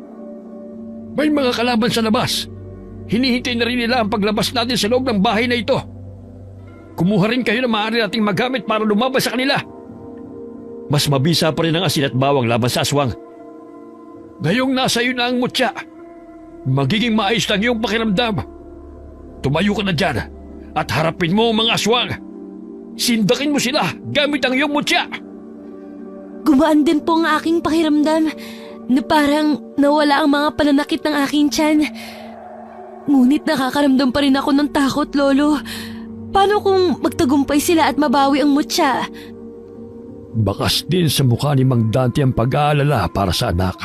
May mga kalaban sa labas. Hinihintay na rin nila ang paglabas natin sa loob ng bahay na ito. Kumuha rin kayo na maaari nating magamit para lumabas sa kanila. Mas mabisa pa rin ang asin at bawang laban sa aswang. Ngayong nasa iyo na ang mutya, magiging maayos lang iyong pakiramdam. Tumayo ka na dyan at harapin mo ang mga aswang. Sindakin mo sila gamit ang iyong mutya. Gumaan din po ang aking pakiramdam na parang nawala ang mga pananakit ng aking tiyan. Ngunit nakakaramdam pa rin ako ng takot, Lolo. Paano kung magtagumpay sila at mabawi ang mutya? Bakas din sa mukha ni Mang Dante ang pag-aalala para sa anak.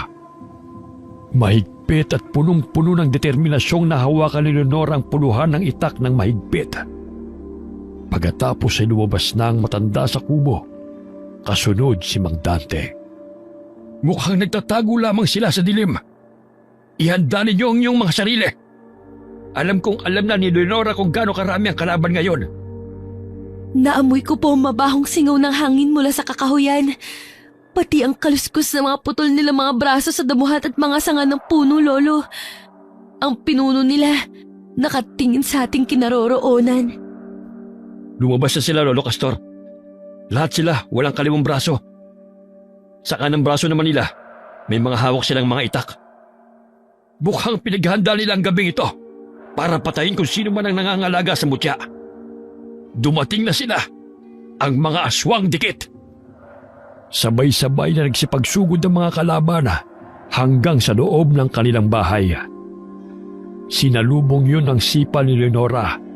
Mahigpit at punong-puno ng determinasyong nahawakan ni Leonora ang puluhan ng itak ng mahigpit. Pagkatapos ay lumabas na ang matanda sa kubo, kasunod si Mang Dante. Mukhang nagtatago lamang sila sa dilim. Ihanda ninyo ang inyong mga sarili. Alam kong alam na ni Leonora kung gaano karami ang kalaban ngayon. Naamoy ko po ang mabahong singaw ng hangin mula sa kakahuyan. Pati ang kaluskus ng mga putol nila mga braso sa damuhan at mga sanga ng puno, Lolo. Ang pinuno nila, nakatingin sa ating kinaroroonan. Lumabas na sila, Lolo Castor. Lahat sila walang kaliwang braso. Sa kanang braso naman nila, may mga hawak silang mga itak. Mukhang pinaghanda nila ang gabing ito para patayin kung sino man ang nangangalaga sa mutya. Dumating na sila, ang mga aswang dikit. Sabay-sabay na nagsipagsugod ng mga kalaban hanggang sa loob ng kanilang bahay. Sinalubong yun ng sipa ni Leonora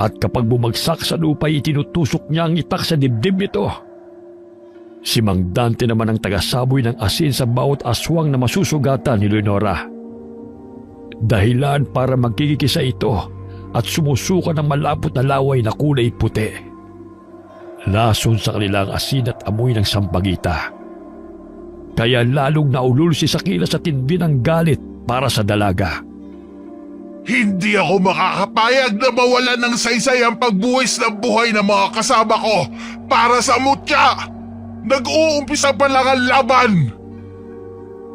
at kapag bumagsak sa lupa itinutusok niya ang itak sa dibdib nito. Si Mang Dante naman ang tagasaboy ng asin sa bawat aswang na masusugatan ni Leonora. Dahilan para magkikisa ito at sumusuka ng malapot na laway na kulay puti. Lason sa kanilang asin at amoy ng sampagita. Kaya lalong naulul si Sakila sa tindi ng galit para sa dalaga. Hindi ako makakapayag na mawalan ng saysay ang pagbuwis ng buhay ng mga kasama ko para sa mutya. Nag-uumpisa pa lang ang laban.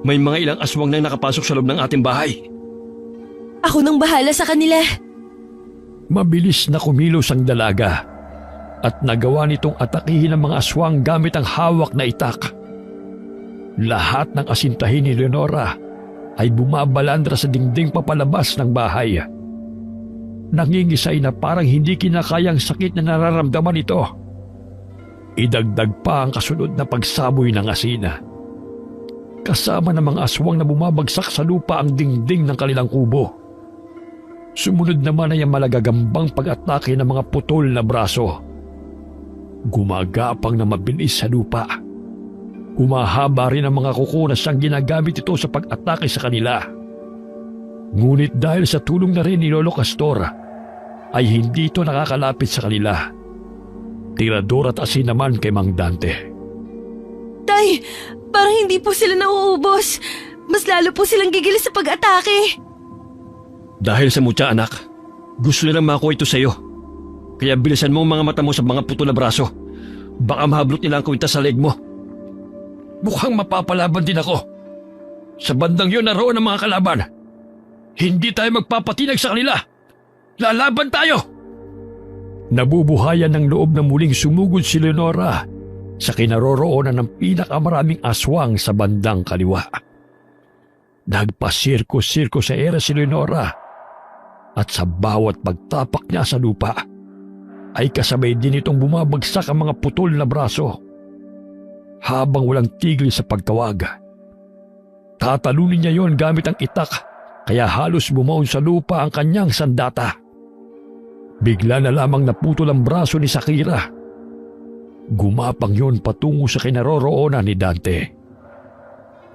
May mga ilang aswang na nakapasok sa loob ng ating bahay. Ako nang bahala sa kanila. Mabilis na kumilos ang dalaga at nagawa nitong atakihin ang mga aswang gamit ang hawak na itak. Lahat ng asintahin ni Leonora ay bumabalandra sa dingding papalabas ng bahay. Nangingisay na parang hindi kinakayang sakit na nararamdaman ito. Idagdag pa ang kasunod na pagsaboy ng asina. Kasama ng mga aswang na bumabagsak sa lupa ang dingding ng kanilang kubo. Sumunod naman ay ang malagagambang pag-atake ng mga putol na braso. Gumagapang na mabilis sa lupa. Humahaba rin ang mga kuko na siyang ginagamit ito sa pag-atake sa kanila. Ngunit dahil sa tulong na rin ni Lolo Castor, ay hindi ito nakakalapit sa kanila. Tirador at asin naman kay Mang Dante. Tay, parang hindi po sila nauubos. Mas lalo po silang gigilis sa pag-atake. Dahil sa mutya, anak, gusto nilang makuha ito sa iyo. Kaya bilisan mo ang mga mata mo sa mga putol na braso. Baka mahablot nila ang kwintas sa leg mo. Mukhang mapapalaban din ako. Sa bandang yun naroon ang mga kalaban. Hindi tayo magpapatinag sa kanila. Lalaban tayo! Nabubuhayan ng loob na muling sumugod si Leonora sa kinaroroonan ng pinakamaraming aswang sa bandang kaliwa. Nagpasirko-sirko sa era si Leonora at sa bawat pagtapak niya sa lupa ay kasabay din itong bumabagsak ang mga putol na braso. Habang walang tigil sa pagkawag, tatalunin niya yon gamit ang itak kaya halos bumaon sa lupa ang kanyang sandata. Bigla na lamang naputol ang braso ni Sakira. Gumapang yon patungo sa kinaroroonan ni Dante.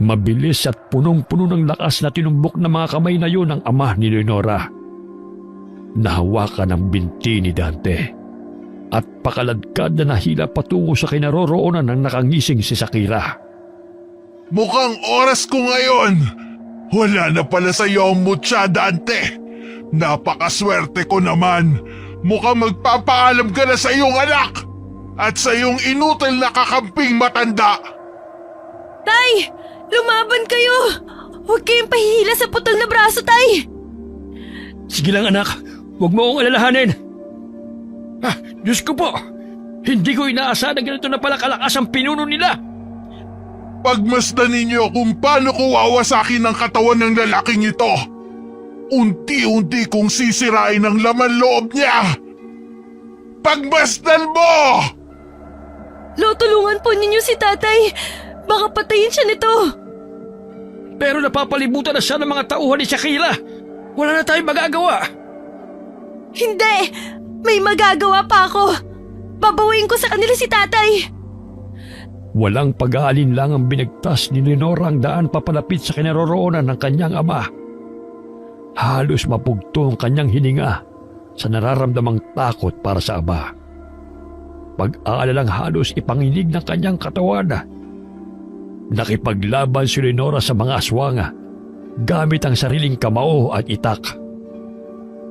Mabilis at punong-puno ng lakas na tinumbok ng mga kamay na yon ang ama ni Leonora. Nahawakan ang binti ni Dante at pakaladkad na nahila patungo sa kinaroroonan ng nakangising si Sakira. Mukhang oras ko ngayon. Wala na pala sa iyo ang mutya, Dante. Napakaswerte ko naman. Mukhang magpapaalam ka na sa iyong anak. At sa iyong inutil na kakamping matanda. Tay! Lumaban kayo! Huwag kayong pahihila sa putol na braso, Tay! Sige lang anak, huwag mo akong alalahanin. Diyos ko po, hindi ko inaasahan na ganito na pala kalakas ang pinuno nila. Pagmasdan ninyo kung paano ko wawasakin ang katawan ng lalaking ito. Unti-unti kong sisirain ang laman loob niya. Pagmasdan mo! Lo, tulungan po ninyo si Tatay. Baka patayin siya nito. Pero napapalibutan na siya ng mga tauhan ni Shakira. Wala na tayong magagawa. Hindi! May magagawa pa ako. Babawiin ko sa kanila si Tatay. Walang pag-aalin lang ang binigtas ni Lenora ang daan papalapit sa kinaroroonan ng kanyang ama. Halos mapugto ang kanyang hininga sa nararamdamang takot para sa ama. Pag-aalalang halos ipanginig ng kanyang katawan. Nakipaglaban si Lenora sa mga aswanga gamit ang sariling kamao at itak.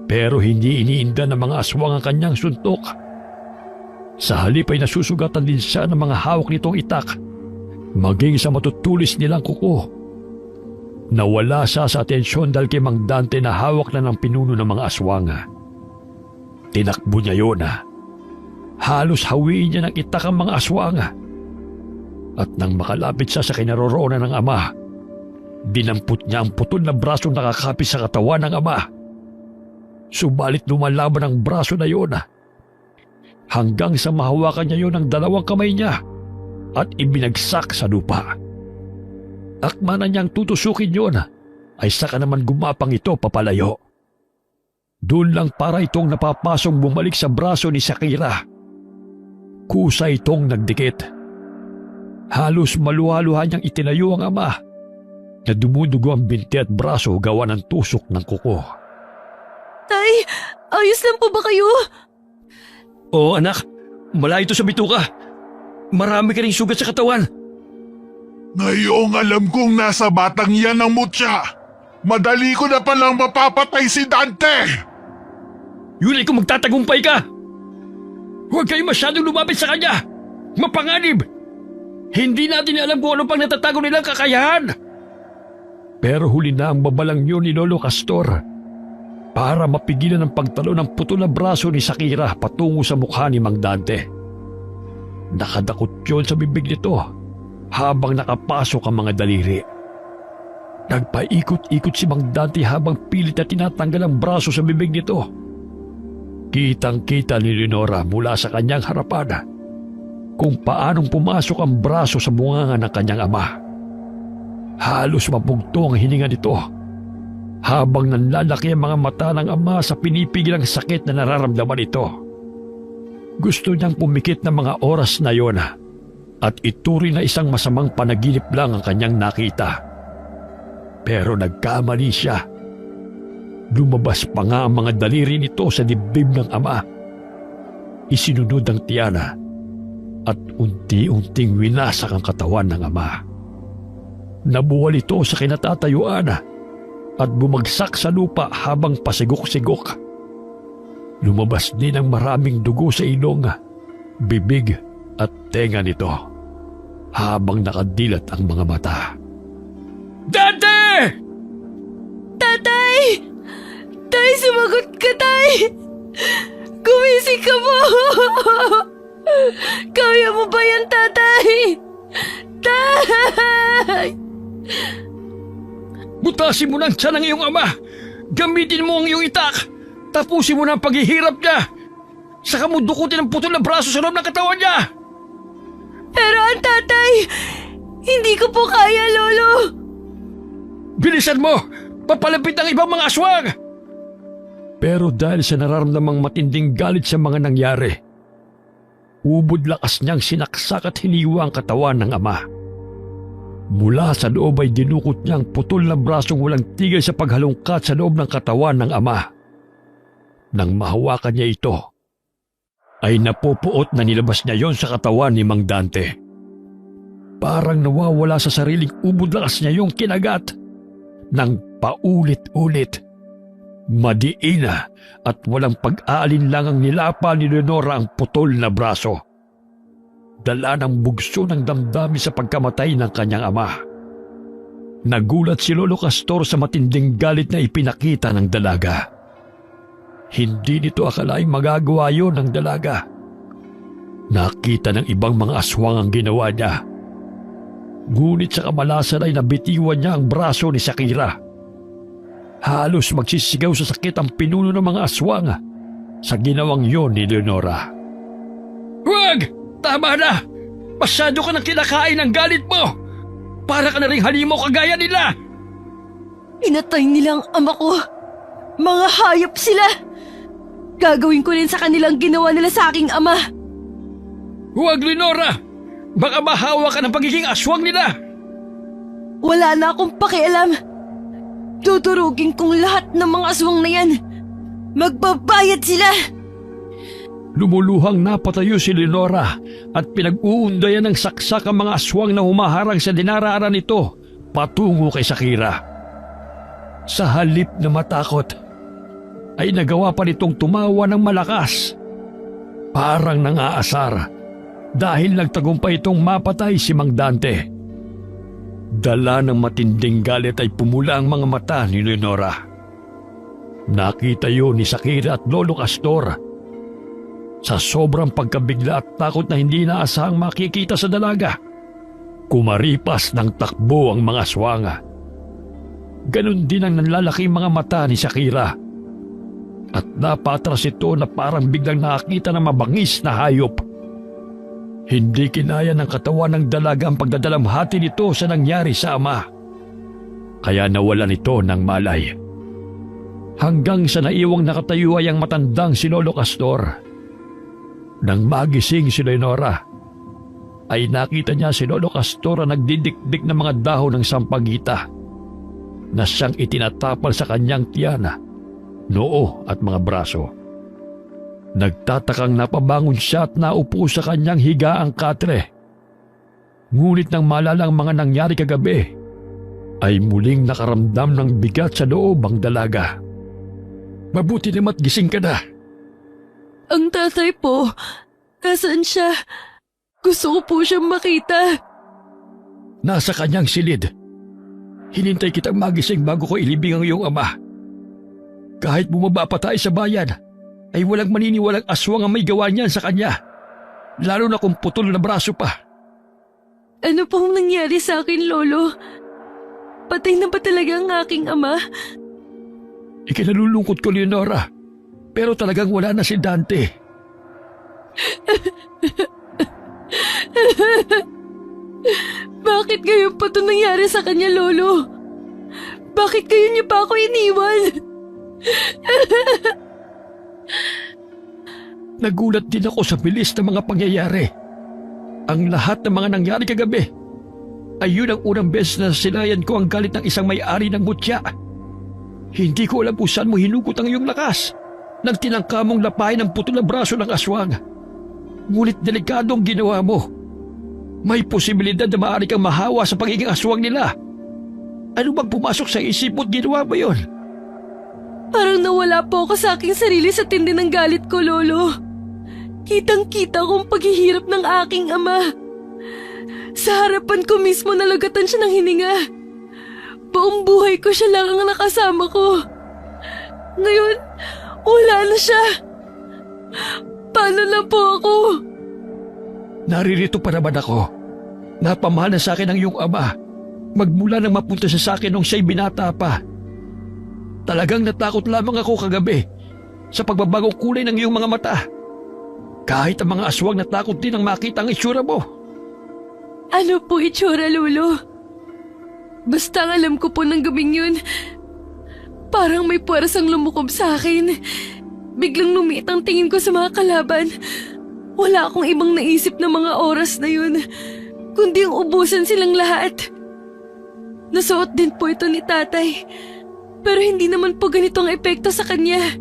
Pero hindi iniinda ng mga aswang ang kanyang suntok. Sa halip ay nasusugatan din siya ng mga hawak nitong itak, maging sa matutulis nilang kuko. Nawala siya sa atensyon dahil kay Mang Dante na hawak na ng pinuno ng mga aswanga. Tinakbo niya yun. Halos hawiin niya ng itak ang mga aswanga. At nang makalapit siya sa kinaroroonan ng ama, dinampot niya ang putol na brasong nakakapit sa katawan ng ama. Subalit lumalaban ang braso na yun hanggang sa mahawakan niya yun ng dalawang kamay niya at ibinagsak sa lupa. Akma na niyang tutusukin yun ay saka naman gumapang ito papalayo. Doon lang para itong napapasong bumalik sa braso ni Shakira. Kusa itong nagdikit. Halos maluhaluhan niyang itinayo ang ama na dumudugo ang binti at braso gawa ng tusok ng kuko. Tay, ayos lang po ba kayo? Oo anak, malayo ito sa bituka. Marami ka ring sugat sa katawan. Ngayong alam kong nasa batang yan ang mutya. Madali ko na palang mapapatay si Dante. Yun ay kung magtatagumpay ka. Huwag kayo masyadong lumapit sa kanya. Mapanganib. Hindi natin alam kung ano pang natatago nilang kakayahan. Pero huli na ang babalang yun ni Lolo Castor para mapigilan ang pagtalo ng putol na braso ni Shakira patungo sa mukha ni Mang Dante. Nakadakot yun sa bibig nito habang nakapasok ang mga daliri. Nagpaikot-ikot si Mang Dante habang pilit na tinatanggal ang braso sa bibig nito. Kitang-kita ni Lenora mula sa kanyang harapan kung paanong pumasok ang braso sa bunganga ng kanyang ama. Halos mapugto ang hininga nito habang nanlalaki ang mga mata ng ama sa pinipigil ang sakit na nararamdaman ito. Gusto niyang pumikit ng mga oras na yon at ituri na isang masamang panaginip lang ang kanyang nakita. Pero nagkamali siya. Lumabas pa nga ang mga daliri nito sa dibdib ng ama. Isinunod ang tiyana at unti-unting winasak ang katawan ng ama. Nabuwal ito sa kinatatayuan at bumagsak sa lupa habang pasigok-sigok. Lumabas din ang maraming dugo sa ilong, bibig at tenga nito habang nakadilat ang mga mata. Dante! Tatay! Tay, sumagot ka, Tay! Gumising ka mo! Kaya mo ba yan, Tatay? Tay! Butasin mo ng tiyan ng iyong ama. Gamitin mo ang iyong itak. Tapusin mo na ang paghihirap niya. Saka mo dukutin ang putol na braso sa loob ng katawan niya. Pero ang tatay, hindi ko po kaya, Lolo. Bilisan mo! Papalapit ang ibang mga aswang! Pero dahil sa nararamdamang matinding galit sa mga nangyari, ubod lakas niyang sinaksak at hiniwa ang katawan ng ama. Mula sa loob ay dinukot niya ang putol na brasong walang tigil sa paghalungkat sa loob ng katawan ng ama. Nang mahawakan niya ito, ay napupuot na nilabas niya yon sa katawan ni Mang Dante. Parang nawawala sa sariling ubod lakas niya yung kinagat. Nang paulit-ulit, madiina at walang pag-aalinlangang nilapa ni Lenora ang putol na braso. dala ng bugso ng damdamin sa pagkamatay ng kanyang ama. Nagulat si Lolo Castor sa matinding galit na ipinakita ng dalaga. Hindi nito akalaing magagawa yon ng dalaga. Nakita ng ibang mga aswang ang ginawa niya. Ngunit sa kamalasan ay nabitiwan niya ang braso ni Shakira. Halos magsisigaw sa sakit ang pinuno ng mga aswang sa ginawang yon ni Leonora. "Huwag! Tama na! Masyado ka nang kinakain ng galit mo! Para ka na ring halimaw kagaya nila!" Inatay nila ang ama ko. Mga hayop sila! Gagawin ko rin sa kanilang ginawa nila sa aking ama. "Huwag, Leonora! Baka mahawa ka ng pagiging aswang nila!" Wala na akong pakialam. Tuturugin kong lahat ng mga aswang na yan. Magbabayad sila! Lumuluhang napatayo si Leonora at pinag-uundayan ng saksak ang mga aswang na humaharang sa dinaraanan nito patungo kay Shakira. Sa halip na matakot, ay nagawa pa nitong tumawa ng malakas. Parang nangaasar dahil nagtagumpay itong mapatay si Mang Dante. Dala ng matinding galit ay pumula ang mga mata ni Leonora. Nakita yun ni Shakira at Lolo Castor. Sa sobrang pagkabigla at takot na hindi inaasahang makikita sa dalaga, kumaripas ng takbo ang mga aswang. Ganon din ang nanlalaki mga mata ni Shakira. At napatras ito na parang biglang nakakita ng mabangis na hayop. Hindi kinaya ng katawan ng dalaga ang pagdadalamhati nito sa nangyari sa ama. Kaya nawalan ito ng malay. Hanggang sa naiwang nakatayo ay ang matandang si Lolo Castor. Nang magising si Leonora, ay nakita niya si Lolo Castor na nagdidikdik ng mga dahon ng sampagita na siyang itinatapal sa kanyang tiyan, noo at mga braso. Nagtatakang napabangon siya at naupo sa kanyang higaang katre. Ngunit nang malala ang mga nangyari kagabi, ay muling nakaramdam ng bigat sa loob ang dalaga. "Mabuti na't gising ka na." Ang tatay po, nasaan siya? Gusto ko po siyang makita. "Nasa kanyang silid. Hinintay kitang magising bago ko ilibing ang iyong ama. Kahit bumaba pa tayo sa bayan, ay walang maniniwalang aswang ang may gawa niyan sa kanya. Lalo na kung putol na braso pa." Ano pong nangyari sa akin, Lolo? Patay na ba talaga ang aking ama? Ikinalulungkot ko, Leonora. Pero talagang wala na si Dante. Bakit ngayon pa ito nangyari sa kanya, Lolo? Bakit kayo niyo pa ako iniwan? Nagulat din ako sa bilis ng mga pangyayari. Ang lahat ng mga nangyari kagabi ay yun ang unang beses na silayan ko ang galit ng isang may-ari ng mutya. Hindi ko alam kung saan mo hinugot ang iyong lakas nang tinangka mong lapain ang putol na braso ng aswang. Ngunit delikadong ginawa mo. May posibilidad na maaari kang mahawa sa pagiging aswang nila. Ano bang pumasok sa isip mo't ginawa mo yun? Parang nawala po ako sa aking sarili sa tindi ng galit ko, Lolo. Kitang-kita kong paghihirap ng aking ama. Sa harapan ko mismo nalagatan siya ng hininga. Buong buhay ko siya lang ang nakasama ko. Ngayon, wala na siya. Paano na po ako? Naririto pa naman ako. Napamahal na sa akin ang iyong ama. Magmula nang mapunta siya sa akin nung siya'y binata pa. Talagang natakot lamang ako kagabi sa pagbabagong kulay ng iyong mga mata. Kahit ang mga aswang natakot din ang makita ang itsura mo. Ano po itsura, Lolo? Basta ang alam ko po ng gabing yun, parang may puwersang lumukob sa akin. Biglang lumiit ang tingin ko sa mga kalaban. Wala akong ibang naisip na mga oras na yun, kundi ang ubusan silang lahat. Nasuot din po ito ni tatay, pero hindi naman po ganito ang epekto sa kanya.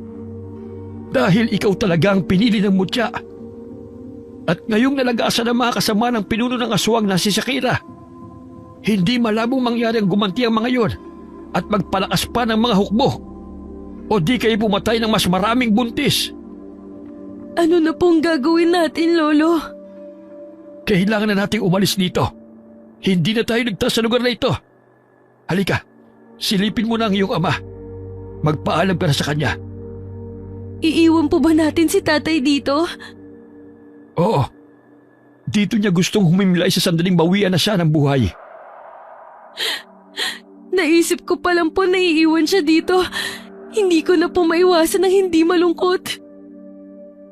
Dahil ikaw talaga ang pinili ng mutya. At ngayong nalagasan ang mga kasama ng pinuno ng aswang na si Shakira, hindi malabong mangyari ang gumanti ang mga yon at magpalakas pa ng mga hukbo. O di kayo pumatay ng mas maraming buntis. Ano na pong gagawin natin, Lolo? Kailangan na nating umalis dito. Hindi na tayo ligtas sa lugar na ito. Halika, silipin mo na ang iyong ama. Magpaalam ka na sa kanya. Iiwan po ba natin si tatay dito? Oo. Dito niya gustong humimlay sa sandaling bawian na siya ng buhay. Naisip ko pa lang po na iiwan siya dito. Hindi ko na po maiwasan ng hindi malungkot.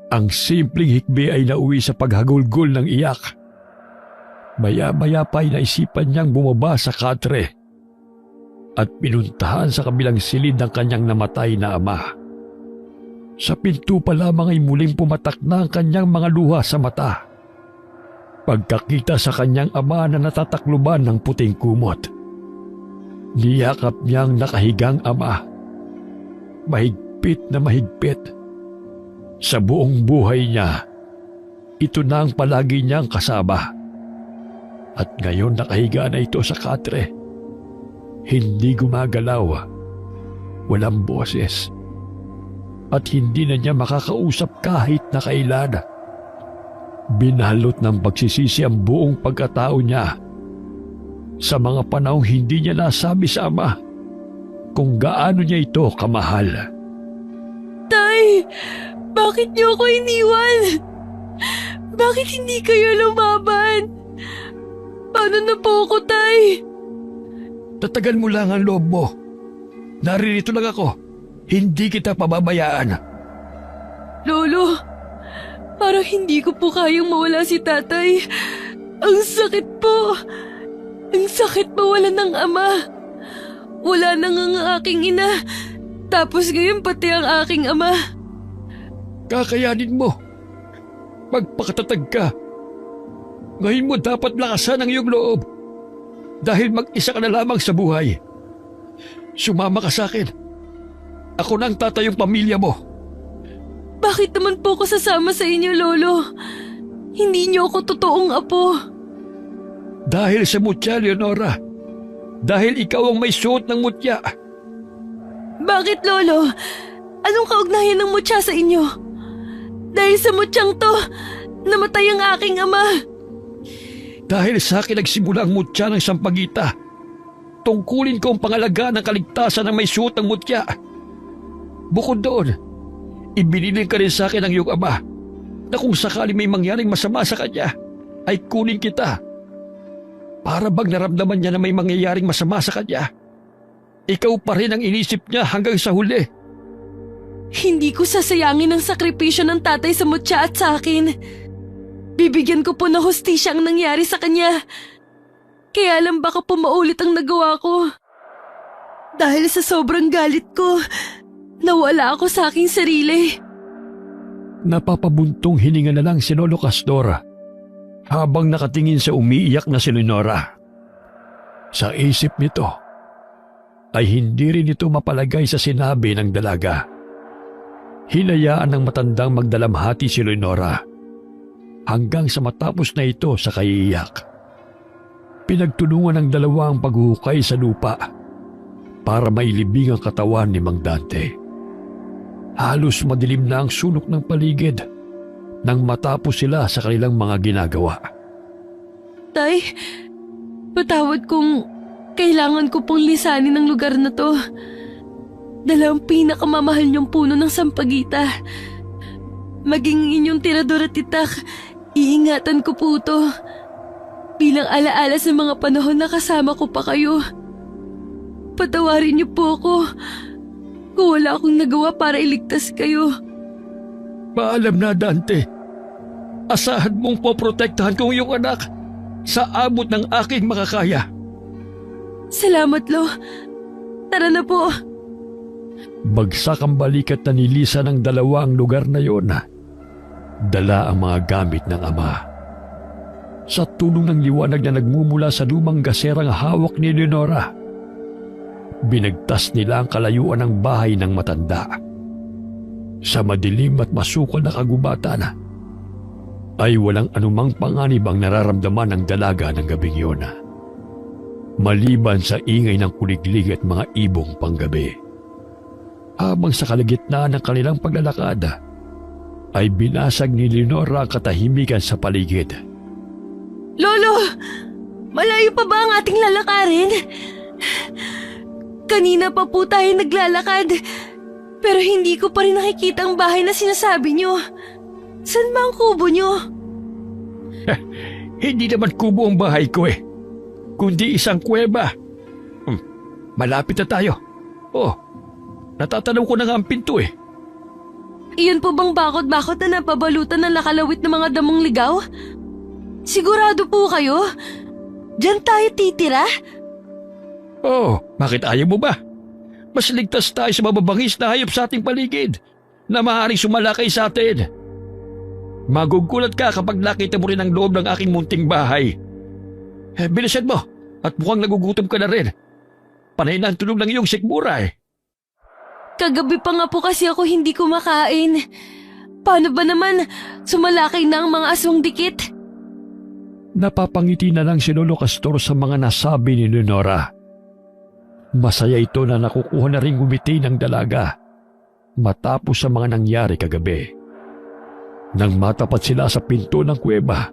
Ang simpleng hikbi ay nauwi sa paghagulgol ng iyak. Maya-maya pa ay naisipan niyang bumaba sa katre at pinuntahan sa kabilang silid ng kanyang namatay na ama. Sa pinto pa lamang ay muling pumatak na ang kanyang mga luha sa mata. Pagkakita sa kanyang ama na natatakluban ng puting kumot, niyakap niyang nakahigang ama. Mahigpit na mahigpit. Sa buong buhay niya, ito na ang palagi niyang kasama. At ngayon nakahiga na ito sa katre. Hindi gumagalaw. Walang boses. At hindi na niya makakausap kahit na kailan. Binalot ng pagsisisi ang buong pagkatao niya. Sa mga panahong hindi niya nasabi sa ama kung gaano niya ito kamahal. Tay! Bakit niyo ako iniwan? Bakit hindi kayo lumaban? Paano na po ako, Tay? Tatagal mo lang ang loob mo. Naririto lang ako. Hindi kita pababayaan. Lolo, parang hindi ko po kayang mawala si tatay. Ang sakit po. Ang sakit mawalan ng ama. Wala na nga ang aking ina. Tapos ngayon pati ang aking ama. Kakayanin mo. Magpakatatag ka. Ngayon mo dapat lakasan ang iyong loob. Dahil mag-isa ka na lamang sa buhay. Sumama ka sa akin. Ako na ang tatayong pamilya mo. Bakit naman po ako sasama sa inyo, Lolo? Hindi niyo ako totoong apo. Dahil sa mutya, Leonora. Dahil ikaw ang may suot ng mutya. Bakit, Lolo? Anong kaugnayan ng mutya sa inyo? Dahil sa mutyang to, namatay ang aking ama. Dahil sa akin nagsimula ang mutya ng sampagita. Tungkulin ko ang pangalaga ng kaligtasan ng may suot ng mutya. Bukod doon, ibinilin ka rin sa akin ng iyong ama na kung sakali may mangyaring masama sa kanya, ay kunin kita. Para bang naramdaman niya na may mangyayaring masama sa kanya, ikaw pa rin ang inisip niya hanggang sa huli. Hindi ko sasayangin ang sakripisyo ng tatay sa mutya at sa akin. Bibigyan ko po ng hustisya ang nangyari sa kanya. Kaya lang baka po maulit ang nagawa ko. Dahil sa sobrang galit ko, nawala ako sa aking sarili. Napapabuntong hininga na lang si Lolo Castor habang nakatingin sa umiiyak na si Leonora. Sa isip nito, ay hindi rin ito mapalagay sa sinabi ng dalaga. Hinayaan ng matandang magdalamhati si Leonora hanggang sa matapos na ito sa kaiiyak. Pinagtulungan ng dalawa ang paghuhukay sa lupa para mailibing ang katawan ni Mang Dante. Halos madilim na ang sulok ng paligid nang matapos sila sa kanilang mga ginagawa. Tay, patawad kung kailangan ko pong lisanin ang lugar na to. Dala ang pinakamamahal niyong puno ng sampagita. Maging inyong tirador at titak, iingatan ko po to. Bilang alaala sa mga panahon na kasama ko pa kayo. Patawarin niyo po ako kung wala akong nagawa para iligtas kayo. Paalam na, Dante. Asahan mong poprotektahan ko iyong anak sa abot ng aking makakaya. Salamat, Lo. Tara na po. Bagsak ang balikat na nilisa ng dalawa ang lugar na yon. Dala ang mga gamit ng ama. Sa tulong ng liwanag na nagmumula sa lumang gaserang hawak ni Leonora, binagtas nila ang kalayuan ng bahay ng matanda. Sa madilim at masukal na kagubatan, ay walang anumang panganib ang nararamdaman ng dalaga ng gabing yun. Maliban sa ingay ng kuliglig at mga ibong panggabi. Habang sa kalagitnaan ng kanilang paglalakad, ay binasag ni Leonora ang katahimikan sa paligid. Lolo! Malayo pa ba ang ating lalakarin? Kanina pa po tayo naglalakad. Pero hindi ko pa rin nakikita ang bahay na sinasabi nyo. Saan ba ang kubo nyo? Hindi naman kubo ang bahay ko kundi isang kuweba. Malapit na tayo. Oh, natatanaw ko na nga ang pinto Iyon po bang bakod-bakod na napabalutan ng nakalawit na mga damong ligaw? Sigurado po kayo? Diyan tayo titira? Oh, bakit ayaw mo ba? Mas ligtas tayo sa mababangis na hayop sa ating paligid na maaaring sumalakay sa atin. Magugulat ka kapag nakita mo rin ang loob ng aking munting bahay. Bilisan mo at mukhang nagugutom ka na rin. Panay na ang tulog ng iyong sikmura Kagabi pa nga po kasi ako hindi kumakain. Paano ba naman sumalakay na ang mga aswang dikit? Napapangiti na lang si Lolo Castor sa mga nasabi ni Leonora. Masaya ito na nakukuha na ring umiti ng dalaga matapos sa mga nangyari kagabi. Nang matapat sila sa pinto ng kuweba,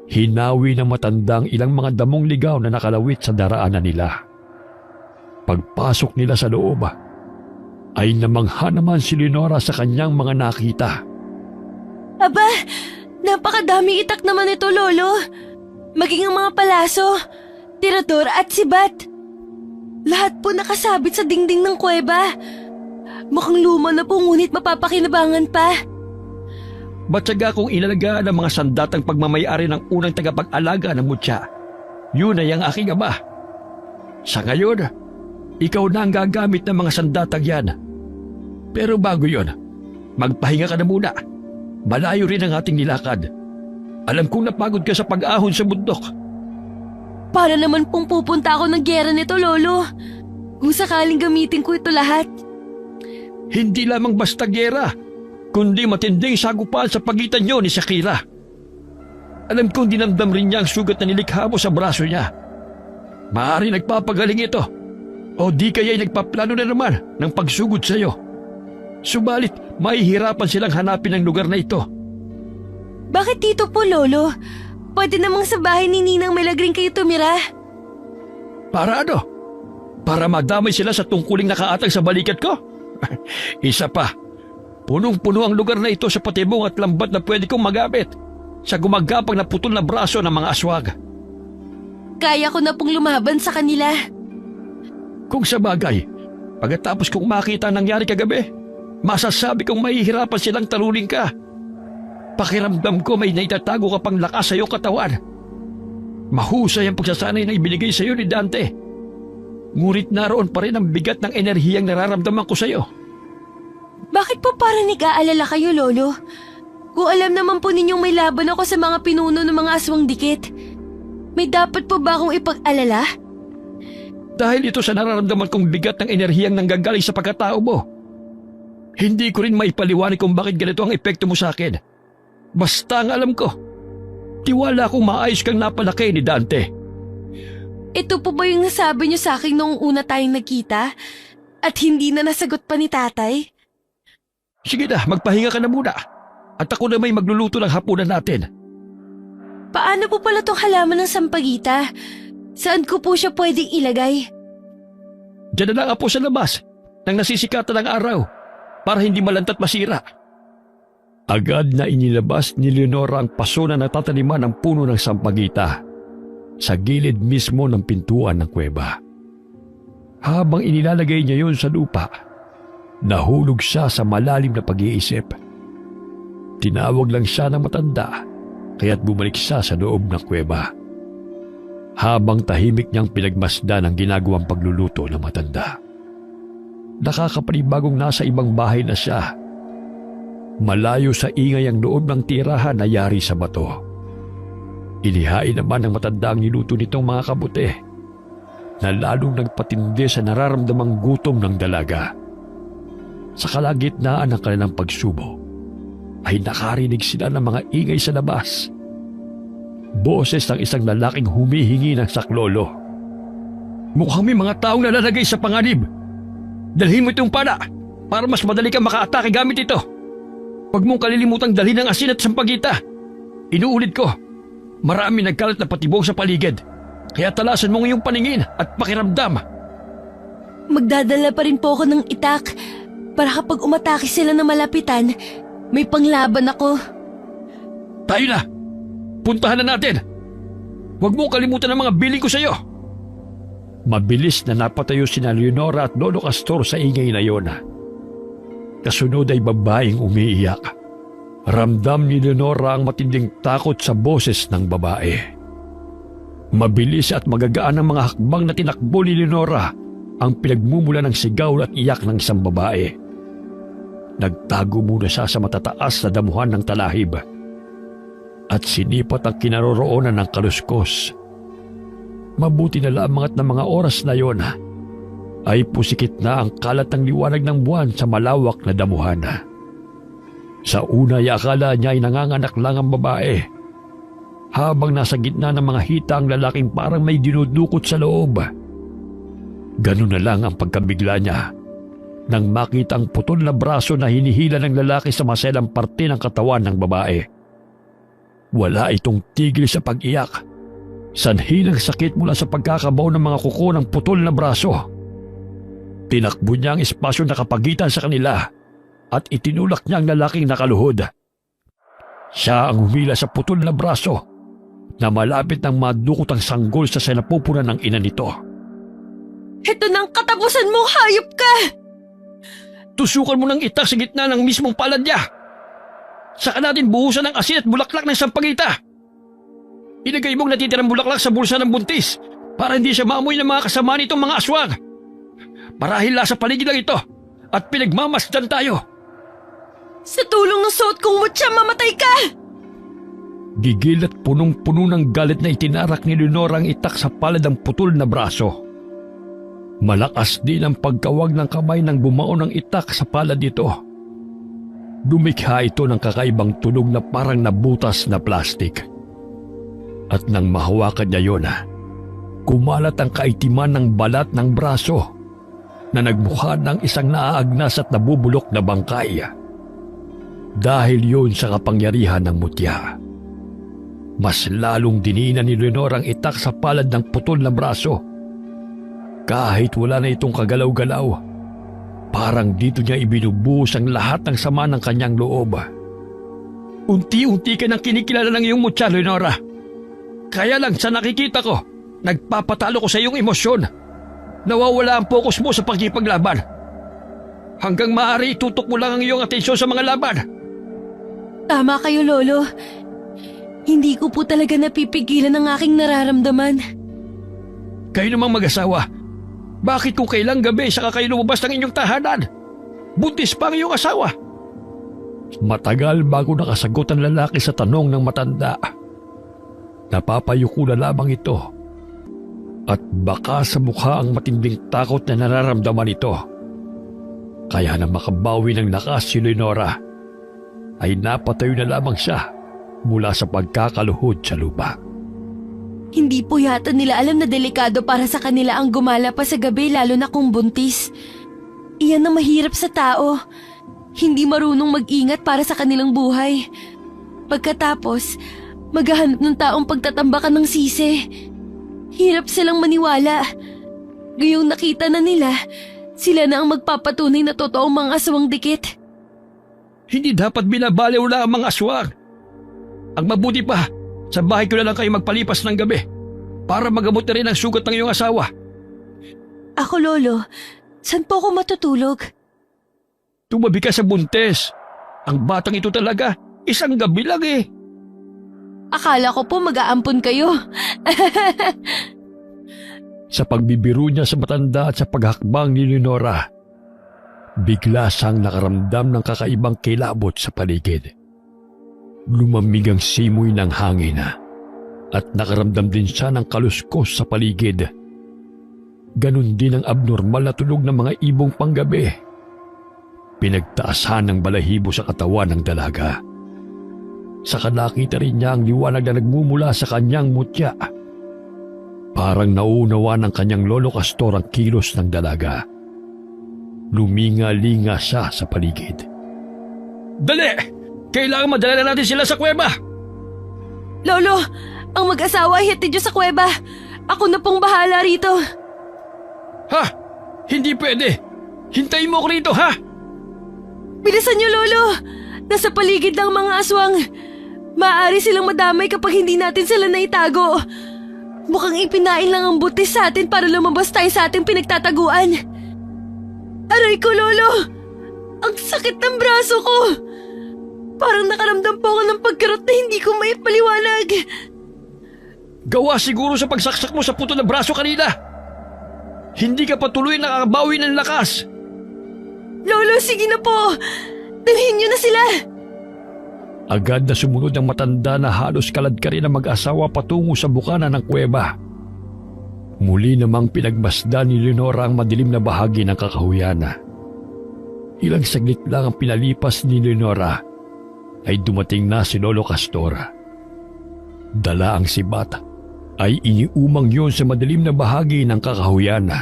hinawi ng matandang ilang mga damong ligaw na nakalawit sa daraanan nila. Pagpasok nila sa loob, ay namangha naman si Leonora sa kanyang mga nakita. Aba, napakadami itak naman ito, Lolo. Maging ang mga palaso, tirador at sibat. Lahat po nakasabit sa dingding ng kuweba. Mukhang luma na po ngunit mapapakinabangan pa. Batsaga kong inalagaan ang mga sandatang pagmamayari ng unang tagapag-alaga ng mutya. Yun ay ang aking ama. Sa ngayon, ikaw na ang gagamit ng mga sandatang yan. Pero bago yon, magpahinga ka na muna. Malayo rin ang ating nilakad. Alam kong napagod ka sa pag-ahon sa bundok. Para naman pong pupunta ako ng gera nito, Lolo. Kung sakaling gamitin ko ito lahat. Hindi lamang basta gera, kundi matinding sagupaan sa pagitan niyo ni Shakira. Alam kong dinamdam rin niya ang sugat na nilikha mo sa braso niya. Maaari nagpapagaling ito, o di kaya'y nagpaplano na naman ng pagsugod sa iyo. Subalit, mahihirapan silang hanapin ang lugar na ito. Bakit dito po, Lolo? Pwede namang sa bahay ni Ninang Melagring kayo tumira. Para ano? Para madamay sila sa tungkuling nakaatag sa balikat ko? Isa pa, punong-puno ang lugar na ito sa patibong at lambat na pwede kong magamit sa gumagapang na putol na braso ng mga aswag. Kaya ko na pong lumaban sa kanila. Kung sa bagay, pagkatapos kong makita ang nangyari kagabi, masasabi kong mahihirapan silang talunin ka. Pakiramdam ko may naitatago ka pang lakas sa iyong katawan. Mahusay ang pagsasanay na ibinigay sa iyo ni Dante. Ngunit naroon pa rin ang bigat ng enerhiyang nararamdaman ko sa iyo. Bakit po parang nag-aalala kayo, Lolo? Kung alam naman po ninyong may laban ako sa mga pinuno ng mga aswang dikit, may dapat po ba akong ipag-alala? Dahil ito sa nararamdaman kong bigat ng enerhiyang nanggagaling sa pagkatao mo. Hindi ko rin maipaliwanag kung bakit ganito ang epekto mo sa akin. Basta ang alam ko, tiwala akong maayos kang napalaki ni Dante. Ito po ba yung nasabi niyo sa akin noong una tayong nagkita at hindi na nasagot pa ni tatay? Sige na, magpahinga ka na muna. At ako na may magluluto ng hapunan natin. Paano po pala tong halaman ng sampagita? Saan ko po siya pwedeng ilagay? Diyan na lang po sa labas, nang nasisikatan ng araw, para hindi malantat masira. Agad na inilabas ni Leonora ang paso na natataniman ng puno ng sampagita sa gilid mismo ng pintuan ng kuweba. Habang inilalagay niya yun sa lupa, nahulog siya sa malalim na pag-iisip. Tinawag lang siya ng matanda, kaya't bumalik siya sa loob ng kuweba. Habang tahimik niyang pinagmasdan ang ginagawang pagluluto ng matanda. Nakakapanibagong nasa ibang bahay na siya. Malayo sa ingay ang loob ng tirahan na yari sa bato. Inihain naman ng matanda ang niluto nitong mga kabuti na lalong nagpatindi sa nararamdamang gutom ng dalaga. Sa kalagitnaan ng kanilang pagsubo, ay nakarinig sila ng mga ingay sa labas. Boses ng isang lalaking humihingi ng saklolo. Mukhang may mga taong nalalagay sa panganib. Dalhin mo itong pana para mas madali kang makaatake gamit ito. Huwag mong kalilimutang dalhin ang asin at sampagita. Inuulit ko, Marami nagkalat na patibong sa paligid. Kaya talasan mo ang iyong paningin at pakiramdam. Magdadala pa rin po ako ng itak para kapag umatake sila na malapitan, may panglaban ako. Tayo na! Puntahan na natin! Huwag mong kalimutan ang mga biling ko sa iyo! Mabilis na napatayo sina Leonora at Lolo Castor sa ingay na yon. Kasunod ay babaeng umiiyak. Ramdam ni Leonora ang matinding takot sa boses ng babae. Mabilis at magagaan ang mga hakbang na tinakbo ni Leonora ang pinagmumula ng sigaw at iyak ng isang babae. Nagtago muna siya sa matataas na damuhan ng talahib at sinipat ang kinaroroonan ng kaluskos. Mabuti na lamang at ng mga oras na yon ay pusikit na ang kalat ng liwanag ng buwan sa malawak na damuhan. Sa una ay akala niya ay nanganganak lang ang babae. Habang nasa gitna ng mga hita ang lalaking parang may dinudukot sa loob. Ganun na lang ang pagkabigla niya nang makita ang putol na braso na hinihila ng lalaki sa maselang parte ng katawan ng babae. Wala itong tigil sa pag-iyak. Sanhi ng sakit mula sa pagkakabaw ng mga kuko ng putol na braso. Tinakbo niya ang espasyo na kapagitan sa kanila at itinulak niya ang lalaking nakaluhod. Siya ang humila sa putol na braso na malapit nang madukot ang sanggol sa sinapupunan ng ina nito. Ito na ang katapusan mo, hayop ka! Tusukan mo ng itak sa gitna ng mismong palad niya. Saka natin buhusan ng asin at bulaklak ng sampagita. Ilagay mong natitirang bulaklak sa bulsa ng buntis para hindi siya maamoy ng mga kasama nitong mga aswang. Marahil sa paligid lang ito at pinagmamasdan tayo. Sa tulong ng suot kong mutya, mamatay ka! Gigil at punong-puno ng galit na itinarak ni Leonora ang itak sa palad ng putol na braso. Malakas din ang pagkawag ng kamay nang bumaon ng itak sa palad nito. Lumikha ito ng kakaibang tunog na parang nabutas na plastik. At nang mahawakan niya yun, kumalat ang kaitiman ng balat ng braso na nagmukha ng isang naaagnas at nabubulok na bangkay. Dahil yun sa kapangyarihan ng mutya. Mas lalong dinina ni Leonora ang itak sa palad ng putol na braso. Kahit wala na itong kagalaw-galaw, parang dito niya ibinubuhos ang lahat ng sama ng kanyang loob. Unti-unti ka nang kinikilala ng iyong mutya, Leonora. Kaya lang sa nakikita ko, nagpapatalo ko sa iyong emosyon. Nawawala ang focus mo sa pagkipaglaban. Hanggang maaari itutok mo lang ang iyong atensyon sa mga laban. Tama kayo, Lolo. Hindi ko po talaga napipigilan ang aking nararamdaman. Kayo namang mag-asawa, bakit kung kailang gabi saka kayo lumabas ng inyong tahanan? Buntis pa ang iyong asawa. Matagal bago nakasagot ang lalaki sa tanong ng matanda. Napapayuko na lamang ito. At baka sa mukha ang matinding takot na nararamdaman ito. Kaya na makabawi ng lakas si Leonora, ay napatayo na lamang siya mula sa pagkakaluhod sa lupa. Hindi po yata nila alam na delikado para sa kanila ang gumala pa sa gabi, lalo na kung buntis. Iyan ang mahirap sa tao. Hindi marunong mag-ingat para sa kanilang buhay. Pagkatapos, maghahanap ng taong pagtatambakan ng sisi. Hirap silang maniwala. Gayong nakita na nila, sila na ang magpapatunay na totoong mga aswang dikit. Hindi dapat binabaliw lang ang mga aswang. Ang mabuti pa, sa bahay ko na lang kayo magpalipas ng gabi para magamot na rin ang sugat ng iyong asawa. Ako, Lolo, saan po ako matutulog? Tumabi ka sa buntes. Ang batang ito talaga, isang gabi lang eh. Akala ko po mag-aampon kayo. Sa pagbibiro niya sa matanda at sa paghakbang ni Leonora, bigla siyang nakaramdam ng kakaibang kilabot sa paligid. Lumamig ang simoy ng hangin at nakaramdam din siya ng kaluskos sa paligid. Ganon din ang abnormal na tunog ng mga ibong panggabi. Pinagtaasan ng balahibo sa katawan ng dalaga. Saka nakita rin niya ang liwanag na nagmumula sa kanyang mutya. Parang nauunawa ng kanyang lolo Castor ang kilos ng dalaga. Luminga-linga siya sa paligid. Dali! Kailangan madala na natin sila sa kuweba! Lolo, ang mag-asawa ay hatid niyo sa kuweba. Ako na pong bahala rito. Ha? Hindi pwede! Hintayin mo ako rito, ha? Bilisan niyo, Lolo! Nasa paligid ng mga aswang. Maaari silang madamay kapag hindi natin sila naitago. Mukhang ipinain lang ang butis sa atin para lumabas tayo sa ating pinagtataguan. Aray ko, Lolo! Ang sakit ng braso ko! Parang nakaramdam po ako ng pagkarot na hindi ko maipaliwanag. Gawa siguro sa pagsaksak mo sa puto na braso kanina. Hindi ka patuloy nakakabawi ng lakas. Lolo, sige na po! Dalhin niyo na sila! Agad na sumunod ang matanda na halos kalad ka rin ang mag-asawa patungo sa bukana ng kuweba. Muli namang pinagmasdan ni Leonora ang madilim na bahagi ng kakahuyan. Ilang saglit lang ang pinalipas ni Leonora ay dumating na si Lolo Castor. Dala ang sibat ay iniumang yon sa madilim na bahagi ng kakahuyan.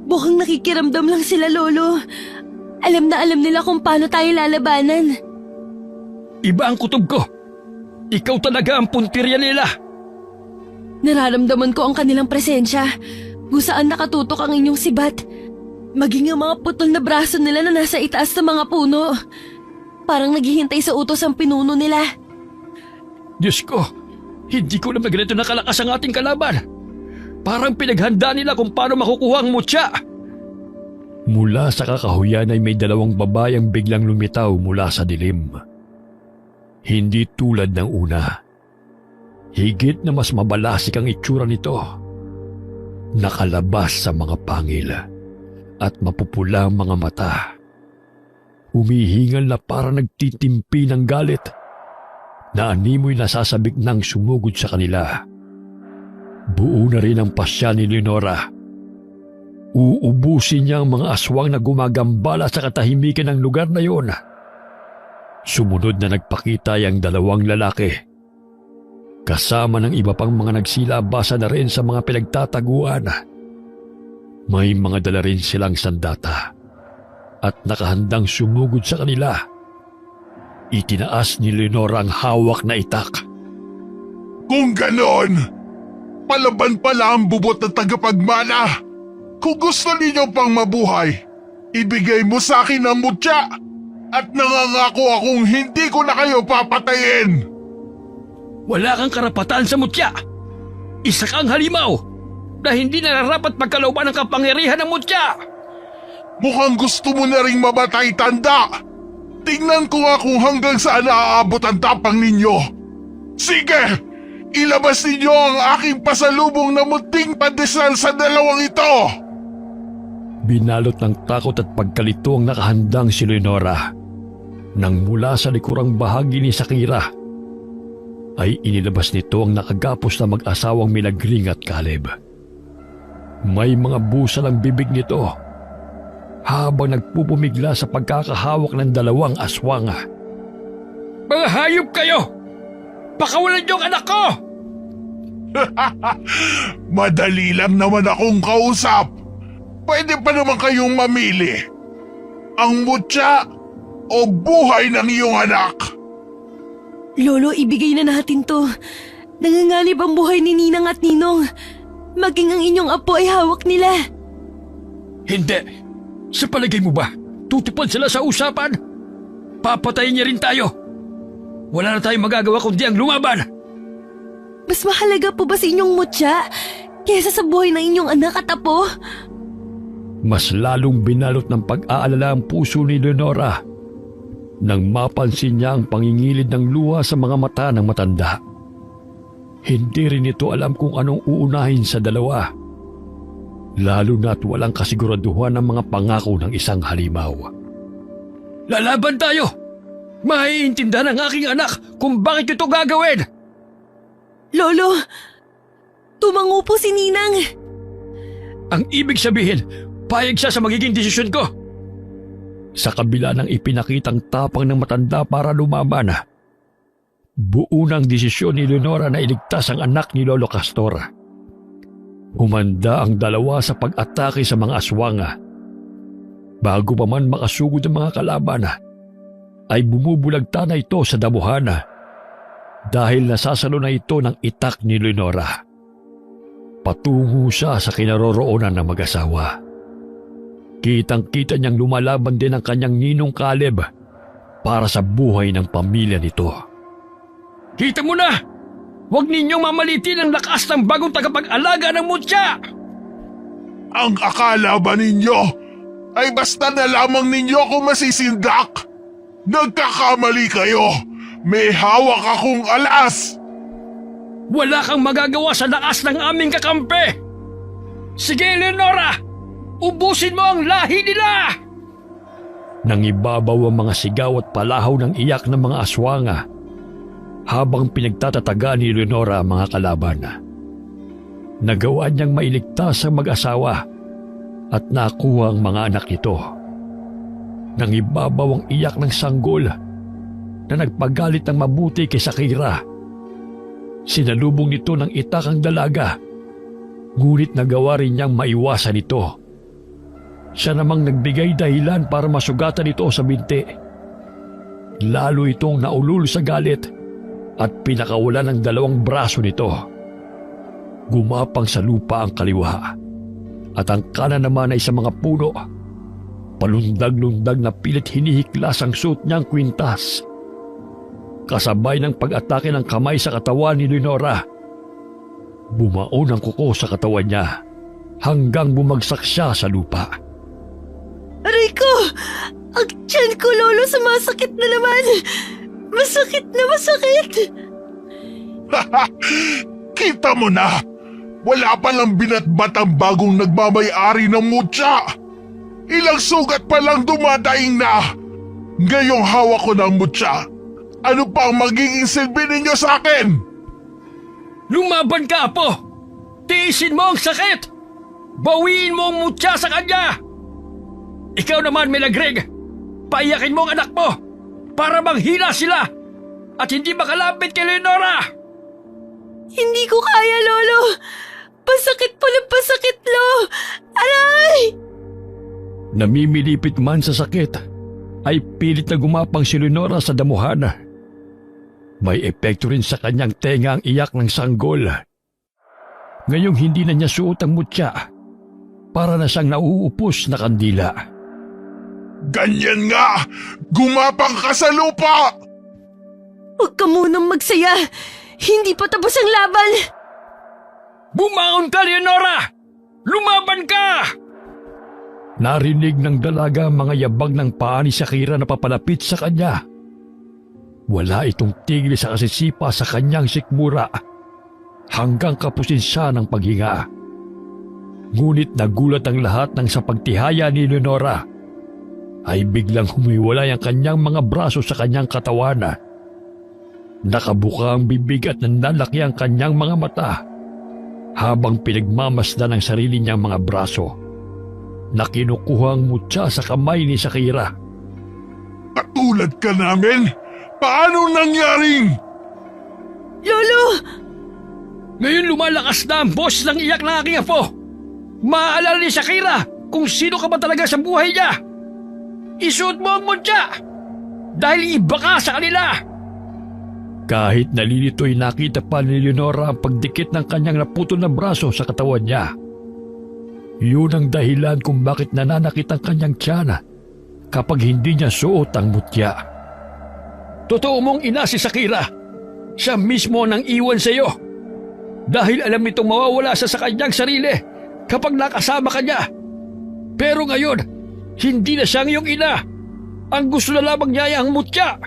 Mukhang nakikiramdam lang sila, Lolo. Alam na alam nila kung paano tayo lalabanan. Iba ang kutob ko. Ikaw talaga ang puntirya nila. Nararamdaman ko ang kanilang presensya. Kung saan nakatutok ang inyong sibat. Maging ang mga putol na braso nila na nasa itaas ng mga puno. Parang naghihintay sa utos ang pinuno nila. Diyos ko, hindi ko alam na ganito nakalakas ang ating kalaban. Parang pinaghanda nila kung paano makukuha ang mutya. Mula sa kakahuyan ay may dalawang babayang biglang lumitaw mula sa dilim. Hindi tulad ng una. Higit na mas mabalasik ang itsura nito. Nakalabas sa mga pangil at mapupula ang mga mata. Humihingal na para nagtitimpi ng galit na animoy nasasabik ng sumugod sa kanila. Buo na rin ang pasya ni Leonora. Uubusin niya ang mga aswang na gumagambala sa katahimikan ng lugar na yon. Sumunod na nagpakita ang dalawang lalaki. Kasama ng iba pang mga nagsilabasa na rin sa mga pinagtataguan. May mga dala rin silang sandata at nakahandang sumugod sa kanila. Itinaas ni Leonora ang hawak na itak. Kung ganon, palaban pala ang bubot na tagapagmana. Kung gusto ninyo pang mabuhay, ibigay mo sa akin ang mutya at nangangako akong hindi ko na kayo papatayin. Wala kang karapatan sa mutya. Isa kang halimaw na hindi nararapat pagkalooban ng kapangyarihan ng mutya. Mukhang gusto mo na ring mamatay, tanda. Tingnan ko nga kung hanggang saan naaabot ang tapang ninyo. Sige, ilabas ninyo ang aking pasalubong na munting pandesal sa dalawang ito. Binalot ng takot at pagkalito ang nakahandang si Leonora. Nang mula sa likurang bahagi ni Shakira, ay inilabas nito ang nakagapos na mag-asawang Milagring at Caleb. May mga busa ng bibig nito habang nagpupumigla sa pagkakahawak ng dalawang aswang. Mga hayop kayo! Pakawalan niyo ang anak ko! Madali lang naman akong kausap. Pwede pa naman kayong mamili. Ang mutya o buhay ng iyong anak. Lolo, ibigay na natin to. Nanganganib ang buhay ni Ninang at Ninong. Maging ang inyong apo ay hawak nila. Hindi! Sa palagay mo ba, tutupad sila sa usapan? Papatayin niya rin tayo. Wala na tayong magagawa kundi ang lumaban. Mas mahalaga po ba sa inyong mutya kesa sa buhay ng inyong anak at apo? Mas lalong binalot ng pag-aalala ang puso ni Leonora nang mapansin niya ang pangingilid ng luha sa mga mata ng matanda. Hindi rin ito alam kung anong uunahin sa dalawa, lalo na't walang kasiguraduhan ng mga pangako ng isang halimaw. Lalaban tayo! Maiintindihan ng aking anak kung bakit ito gagawin! Lolo, tumango po si Ninang. Ang ibig sabihin, payag siya sa magiging desisyon ko. Sa kabila ng ipinakitang tapang ng matanda para lumaban, buo ng desisyon ni Leonora na iligtas ang anak ni Lolo Castor. Humanda ang dalawa sa pag-atake sa mga aswang. Bago pa man makasugod ang mga kalaban, ay bumubulagta na ito sa damuhan. dahil nasasalo na ito ng itak ni Leonora. Patungo siya sa kinaroroonan ng mag-asawa. Kitang-kita niyang lumalaban din ang kanyang ninong Caleb para sa buhay ng pamilya nito. Kita mo na! Huwag ninyong mamalitin ang lakas ng bagong tagapag-alaga ng mutya! Ang akala ba ninyo ay basta na lamang ninyo ako masisindak? Nagkakamali kayo! May hawak akong alas! Wala kang magagawa sa lakas ng aming kakampi! Sige, Leonora! Ubusin mo ang lahi nila! Nangibabaw ang mga sigaw at palahaw ng iyak ng mga aswanga habang pinagtatataga ni Leonora ang mga kalaban. Nagawa niyang mailigtas ang mag-asawa at nakuha ang mga anak nito. Nangibabaw ang iyak ng sanggol na nagpagalit ng mabuti kay Shakira. Sinalubong nito ng itak ang dalaga, ngunit nagawa rin niyang maiwasan ito. Siya namang nagbigay dahilan para masugatan ito sa binti. Lalo itong naulul sa galit at pinakawalan ng dalawang braso nito. Gumapang sa lupa ang kaliwa at ang kanan naman ay sa mga puno. Palundag-lundag na pilit hinihiklas ang suot niyang kwintas. Kasabay ng pag-atake ng kamay sa katawan ni Leonora, bumaon ang kuko sa katawan niya hanggang bumagsak siya sa lupa. Aray ko! Ang tiyan ko, Lolo, sumasakit na naman! Masakit na masakit! Kita mo na! Wala pa lang binatbat ang bagong nagmamay-ari ng mutya! Ilang sugat pa lang dumadaing na! Ngayong hawak ko ng mutya, ano pa ang magiging silbi ninyo sa akin? Lumaban ka, Apo! Tiisin mo ang sakit! Bawiin mo ang mutya sa kanya! Ikaw naman, Milagrig! Paiyakin mo ang anak mo para manghina sila at hindi makalapit kay Leonora! Hindi ko kaya, Lolo! Pasakit po ng pasakit, Lo! Aray! Namimilipit man sa sakit, ay pilit na gumapang si Leonora sa damuhan. May epekto rin sa kanyang tenga ang iyak ng sanggol. Ngayong hindi na niya suot ang mutya, para na siyang nauupos na kandila. Ganyan nga! Gumapang ka sa lupa! Huwag ka munang magsaya! Hindi pa tapos ang laban! Bumangon ka, Leonora! Lumaban ka! Narinig ng dalaga ang mga yabag ng paa ni Shakira na papalapit sa kanya. Wala itong tigil sa kasisipa sa kanyang sikmura hanggang kapusin siya ng paghinga. Ngunit nagulat ang lahat nang sa pagtihaya ni Leonora ay biglang humiwalay ang kanyang mga braso sa kanyang katawan. Nakabuka ang bibig at nanlalaki ang kanyang mga mata habang pinagmamasdan ang sarili niyang mga braso na kinukuha ang mutya sa kamay ni Shakira. Katulad ka namin? Paano nangyaring? Lolo! Ngayon lumalakas na ang boss ng iyak ng aking apo. Maaalala ni Shakira kung sino ka ba talaga sa buhay niya. Isuot mo ang mutya dahil iba ka sa kanila. Kahit nalilito'y nakita pa ni Leonora ang pagdikit ng kanyang naputol na braso sa katawan niya. Yun ang dahilan kung bakit nananakit ang kanyang tiyan kapag hindi niya suot ang mutya. Totoo mong ina si Shakira. Siya mismo nang iwan sa iyo. Dahil alam nitong mawawala siya sa kanyang sarili kapag nakasama ka niya. Pero ngayon, hindi na siya ang iyong ina. Ang gusto na lamang niya ay ang mutya.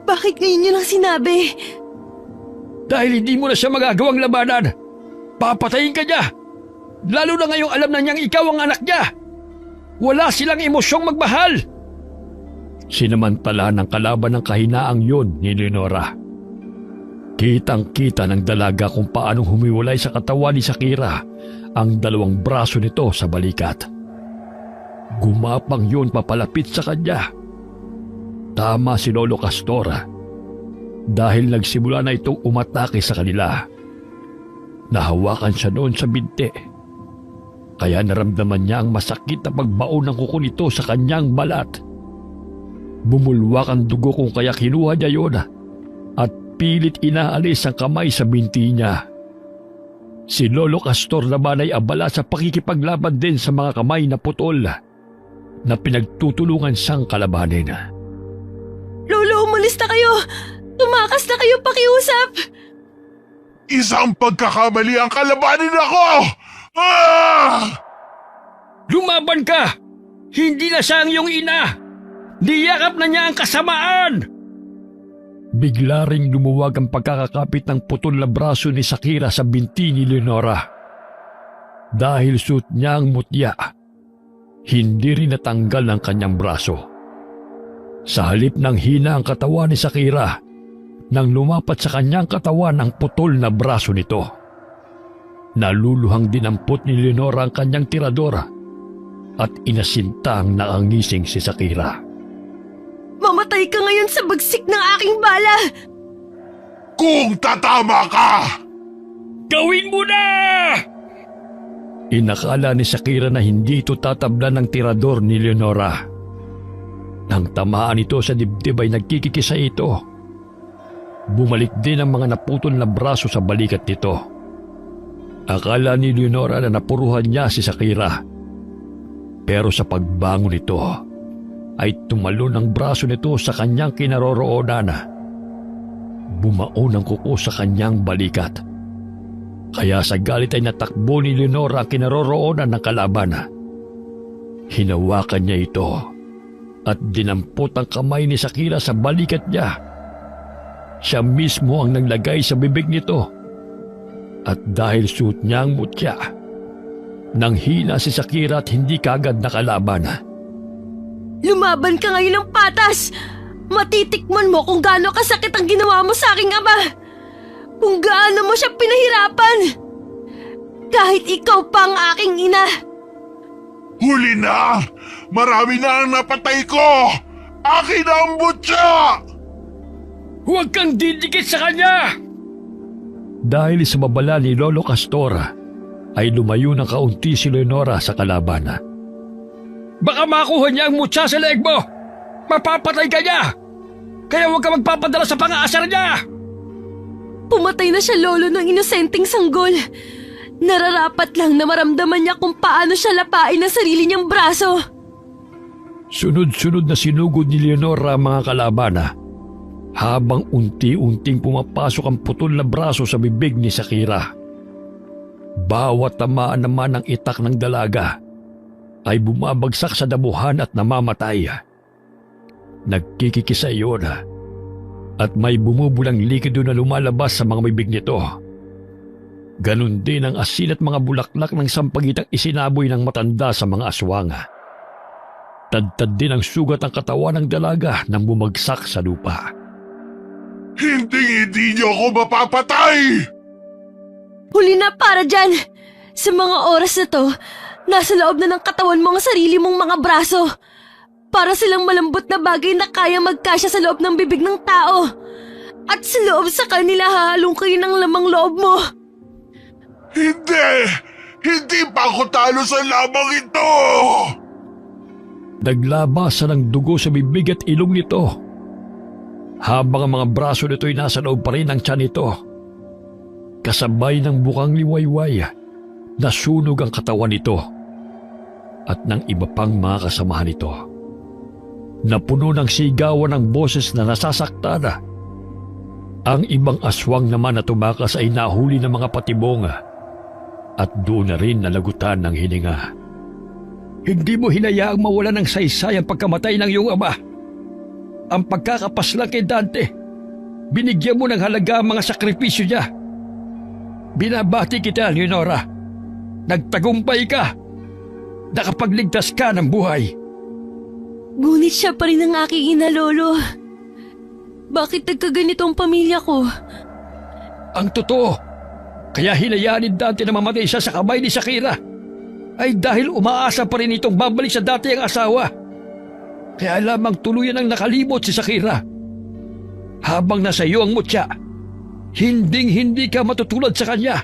Bakit ngayon yun ang sinabi? Dahil hindi mo na siya magagawang labanan. Papatayin ka niya. Lalo na ngayong alam na niyang ikaw ang anak niya. Wala silang emosyong magmahal. Sinamantala ng kalaban ng kahinaang yun ni Leonora. Kitang-kita ng dalaga kung paanong humiwalay sa katawan ni Shakira ang dalawang braso nito sa balikat. Gumapang yun papalapit sa kanya. Tama si Lolo Castor dahil nagsimula na itong umatake sa kanila. Nahawakan siya noon sa binti. Kaya naramdaman niya ang masakit na pagbaon ng kuko nito sa kanyang balat. Bumulwak ang dugo kung kaya kinuha niya yun at pilit inaalis ang kamay sa binti niya. Si Lolo Castor naman ay abala sa pakikipaglaban din sa mga kamay na putol na pinagtutulungan siyang kalabanin. Lolo, umalis na kayo! Tumakas na kayo pakiusap! Isang pagkakamali ang kalabanin ako! Ah! Lumaban ka! Hindi na siya ang iyong ina! Niyakap na niya ang kasamaan! Bigla ring lumuwag ang pagkakakapit ng putol na braso ni Shakira sa binti ni Leonora. Dahil suot niya ang mutya, hindi rin natanggal ang kanyang braso. Sa halip ng hina ang katawan ni Shakira, nang lumapat sa kanyang katawan ang putol na braso nito. Naluluhang dinampot ni Leonora ang kanyang tirador at inasintang naangising si Shakira. Mamatay ka ngayon sa bagsik ng aking bala! Kung tatama ka! Gawin mo na! Inakala ni Shakira na hindi ito tatablan ng tirador ni Leonora. Nang tamaan ito sa dibdib ay nagkikikisa ito. Bumalik din ang mga naputol na braso sa balikat nito. Akala ni Leonora na napuruhan niya si Shakira. Pero sa pagbangon nito, ay tumalon ang braso nito sa kanyang kinaroroonan. Bumaon ang kuko sa kanyang balikat. Kaya sa galit ay natakbo ni Leonora ang kinaroroonan ng kalaban. Hinawakan niya ito at dinampot ang kamay ni Shakira sa balikat niya. Siya mismo ang naglagay sa bibig nito. At dahil suot niya ang mutya, nang hina si Shakira at hindi kagad nakalaban. Lumaban ka ngayon ng patas! Matitikman mo kung gaano kasakit ang ginawa mo sa aking ama! Kung gaano mo siya pinahirapan! Kahit ikaw pa ang aking ina! Huli na! Marami na ang napatay ko! Akin ang butya! Huwag kang didikit sa kanya! Dahil sa babala ni Lolo Castor, ay lumayo ng kaunti si Leonora sa kalaban. Baka makuha niya ang mutya sa leeg mo! Mapapatay ka niya! Kaya huwag ka magpapadala sa pang-aasar niya! Pumatay na siya, Lolo, ng inosenteng sanggol. Nararapat lang na maramdaman niya kung paano siya lapain ang sarili niyang braso. Sunod-sunod na sinugod ni Leonora ang mga kalaban habang unti-unting pumapasok ang putol na braso sa bibig ni Shakira. Bawat tamaan naman ng itak ng dalaga ay bumabagsak sa damuhan at namamatay. Nagkikikisa iyon at may bumubulang likido na lumalabas sa mga bibig nito. Ganon din ang asin at mga bulaklak ng sampagitang isinaboy ng matanda sa mga aswang. Tadtad din ang sugat ang katawan ng dalaga nang bumagsak sa lupa. Hindi niyo ako mapapatay! Huli na para dyan! Sa mga oras na to, nasa loob na ng katawan mo ang sarili mong mga braso. Para silang malambot na bagay na kaya magkasya sa loob ng bibig ng tao. At sa loob sa kanila hahalong kayo ng lamang loob mo. Hindi! Hindi pa ako talo sa lamang ito! Naglabasan ng dugo sa bibig at ilong nito. Habang ang mga braso nito ay nasa loob pa rin ng tiyan nito. Kasabay ng bukang liwayway, nasunog ang katawan nito at ng iba pang mga kasamahan nito. Napuno ng sigawan ng boses na nasasaktan. Ang ibang aswang naman na tumakas ay nahuli ng mga patibong at doon na rin nalagutan ng hininga. Hindi mo hinayaang mawala ng saysay ang pagkamatay ng iyong ama. Ang pagkakapaslang kay Dante, binigyan mo ng halaga ang mga sakripisyo niya. Binabati kita, Leonora. Nagtagumpay ka. Nakapagligtas ka ng buhay. Ngunit siya pa rin ang aking ina, Lolo. Bakit nagkaganito ang pamilya ko? Ang totoo, kaya hinayaan ni Dante na mamatay siya sa kamay ni Shakira ay dahil umaasa pa rin itong babalik sa dati ang asawa. Kaya lamang tuluyan ang nakalimot si Shakira. Habang nasa iyo ang mutya, hinding-hindi ka matutulad sa kanya.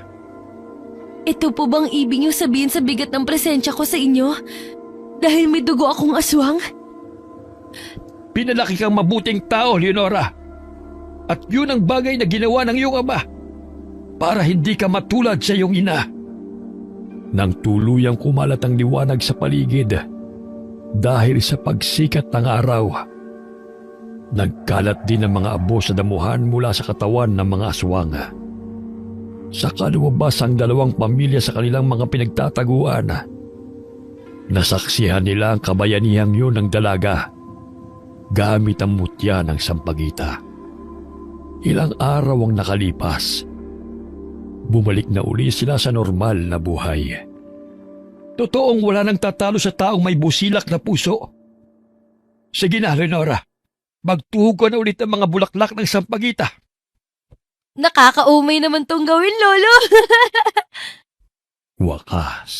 Ito po bang ibig niyo sabihin sa bigat ng presensya ko sa inyo? Dahil may dugo akong aswang? Pinalaki kang mabuting tao, Leonora. At yun ang bagay na ginawa ng iyong ama para hindi ka matulad sa iyong ina. Nang tuluyang kumalat ang liwanag sa paligid dahil sa pagsikat ng araw, nagkalat din ang mga abo sa damuhan mula sa katawan ng mga aswang. Saka lumabas ang dalawang pamilya sa kanilang mga pinagtataguan. Nasaksihan nila ang kabayanihang yun ng dalaga gamit ang mutya ng sampagita. Ilang araw ang nakalipas. Bumalik na uli sila sa normal na buhay. Totoong wala nang tatalo sa taong may busilak na puso. Sige na, Lenora. Magtuhog ko na ulit ang mga bulaklak ng sampagita. Nakakaumay naman tong gawin, Lolo. Wakas.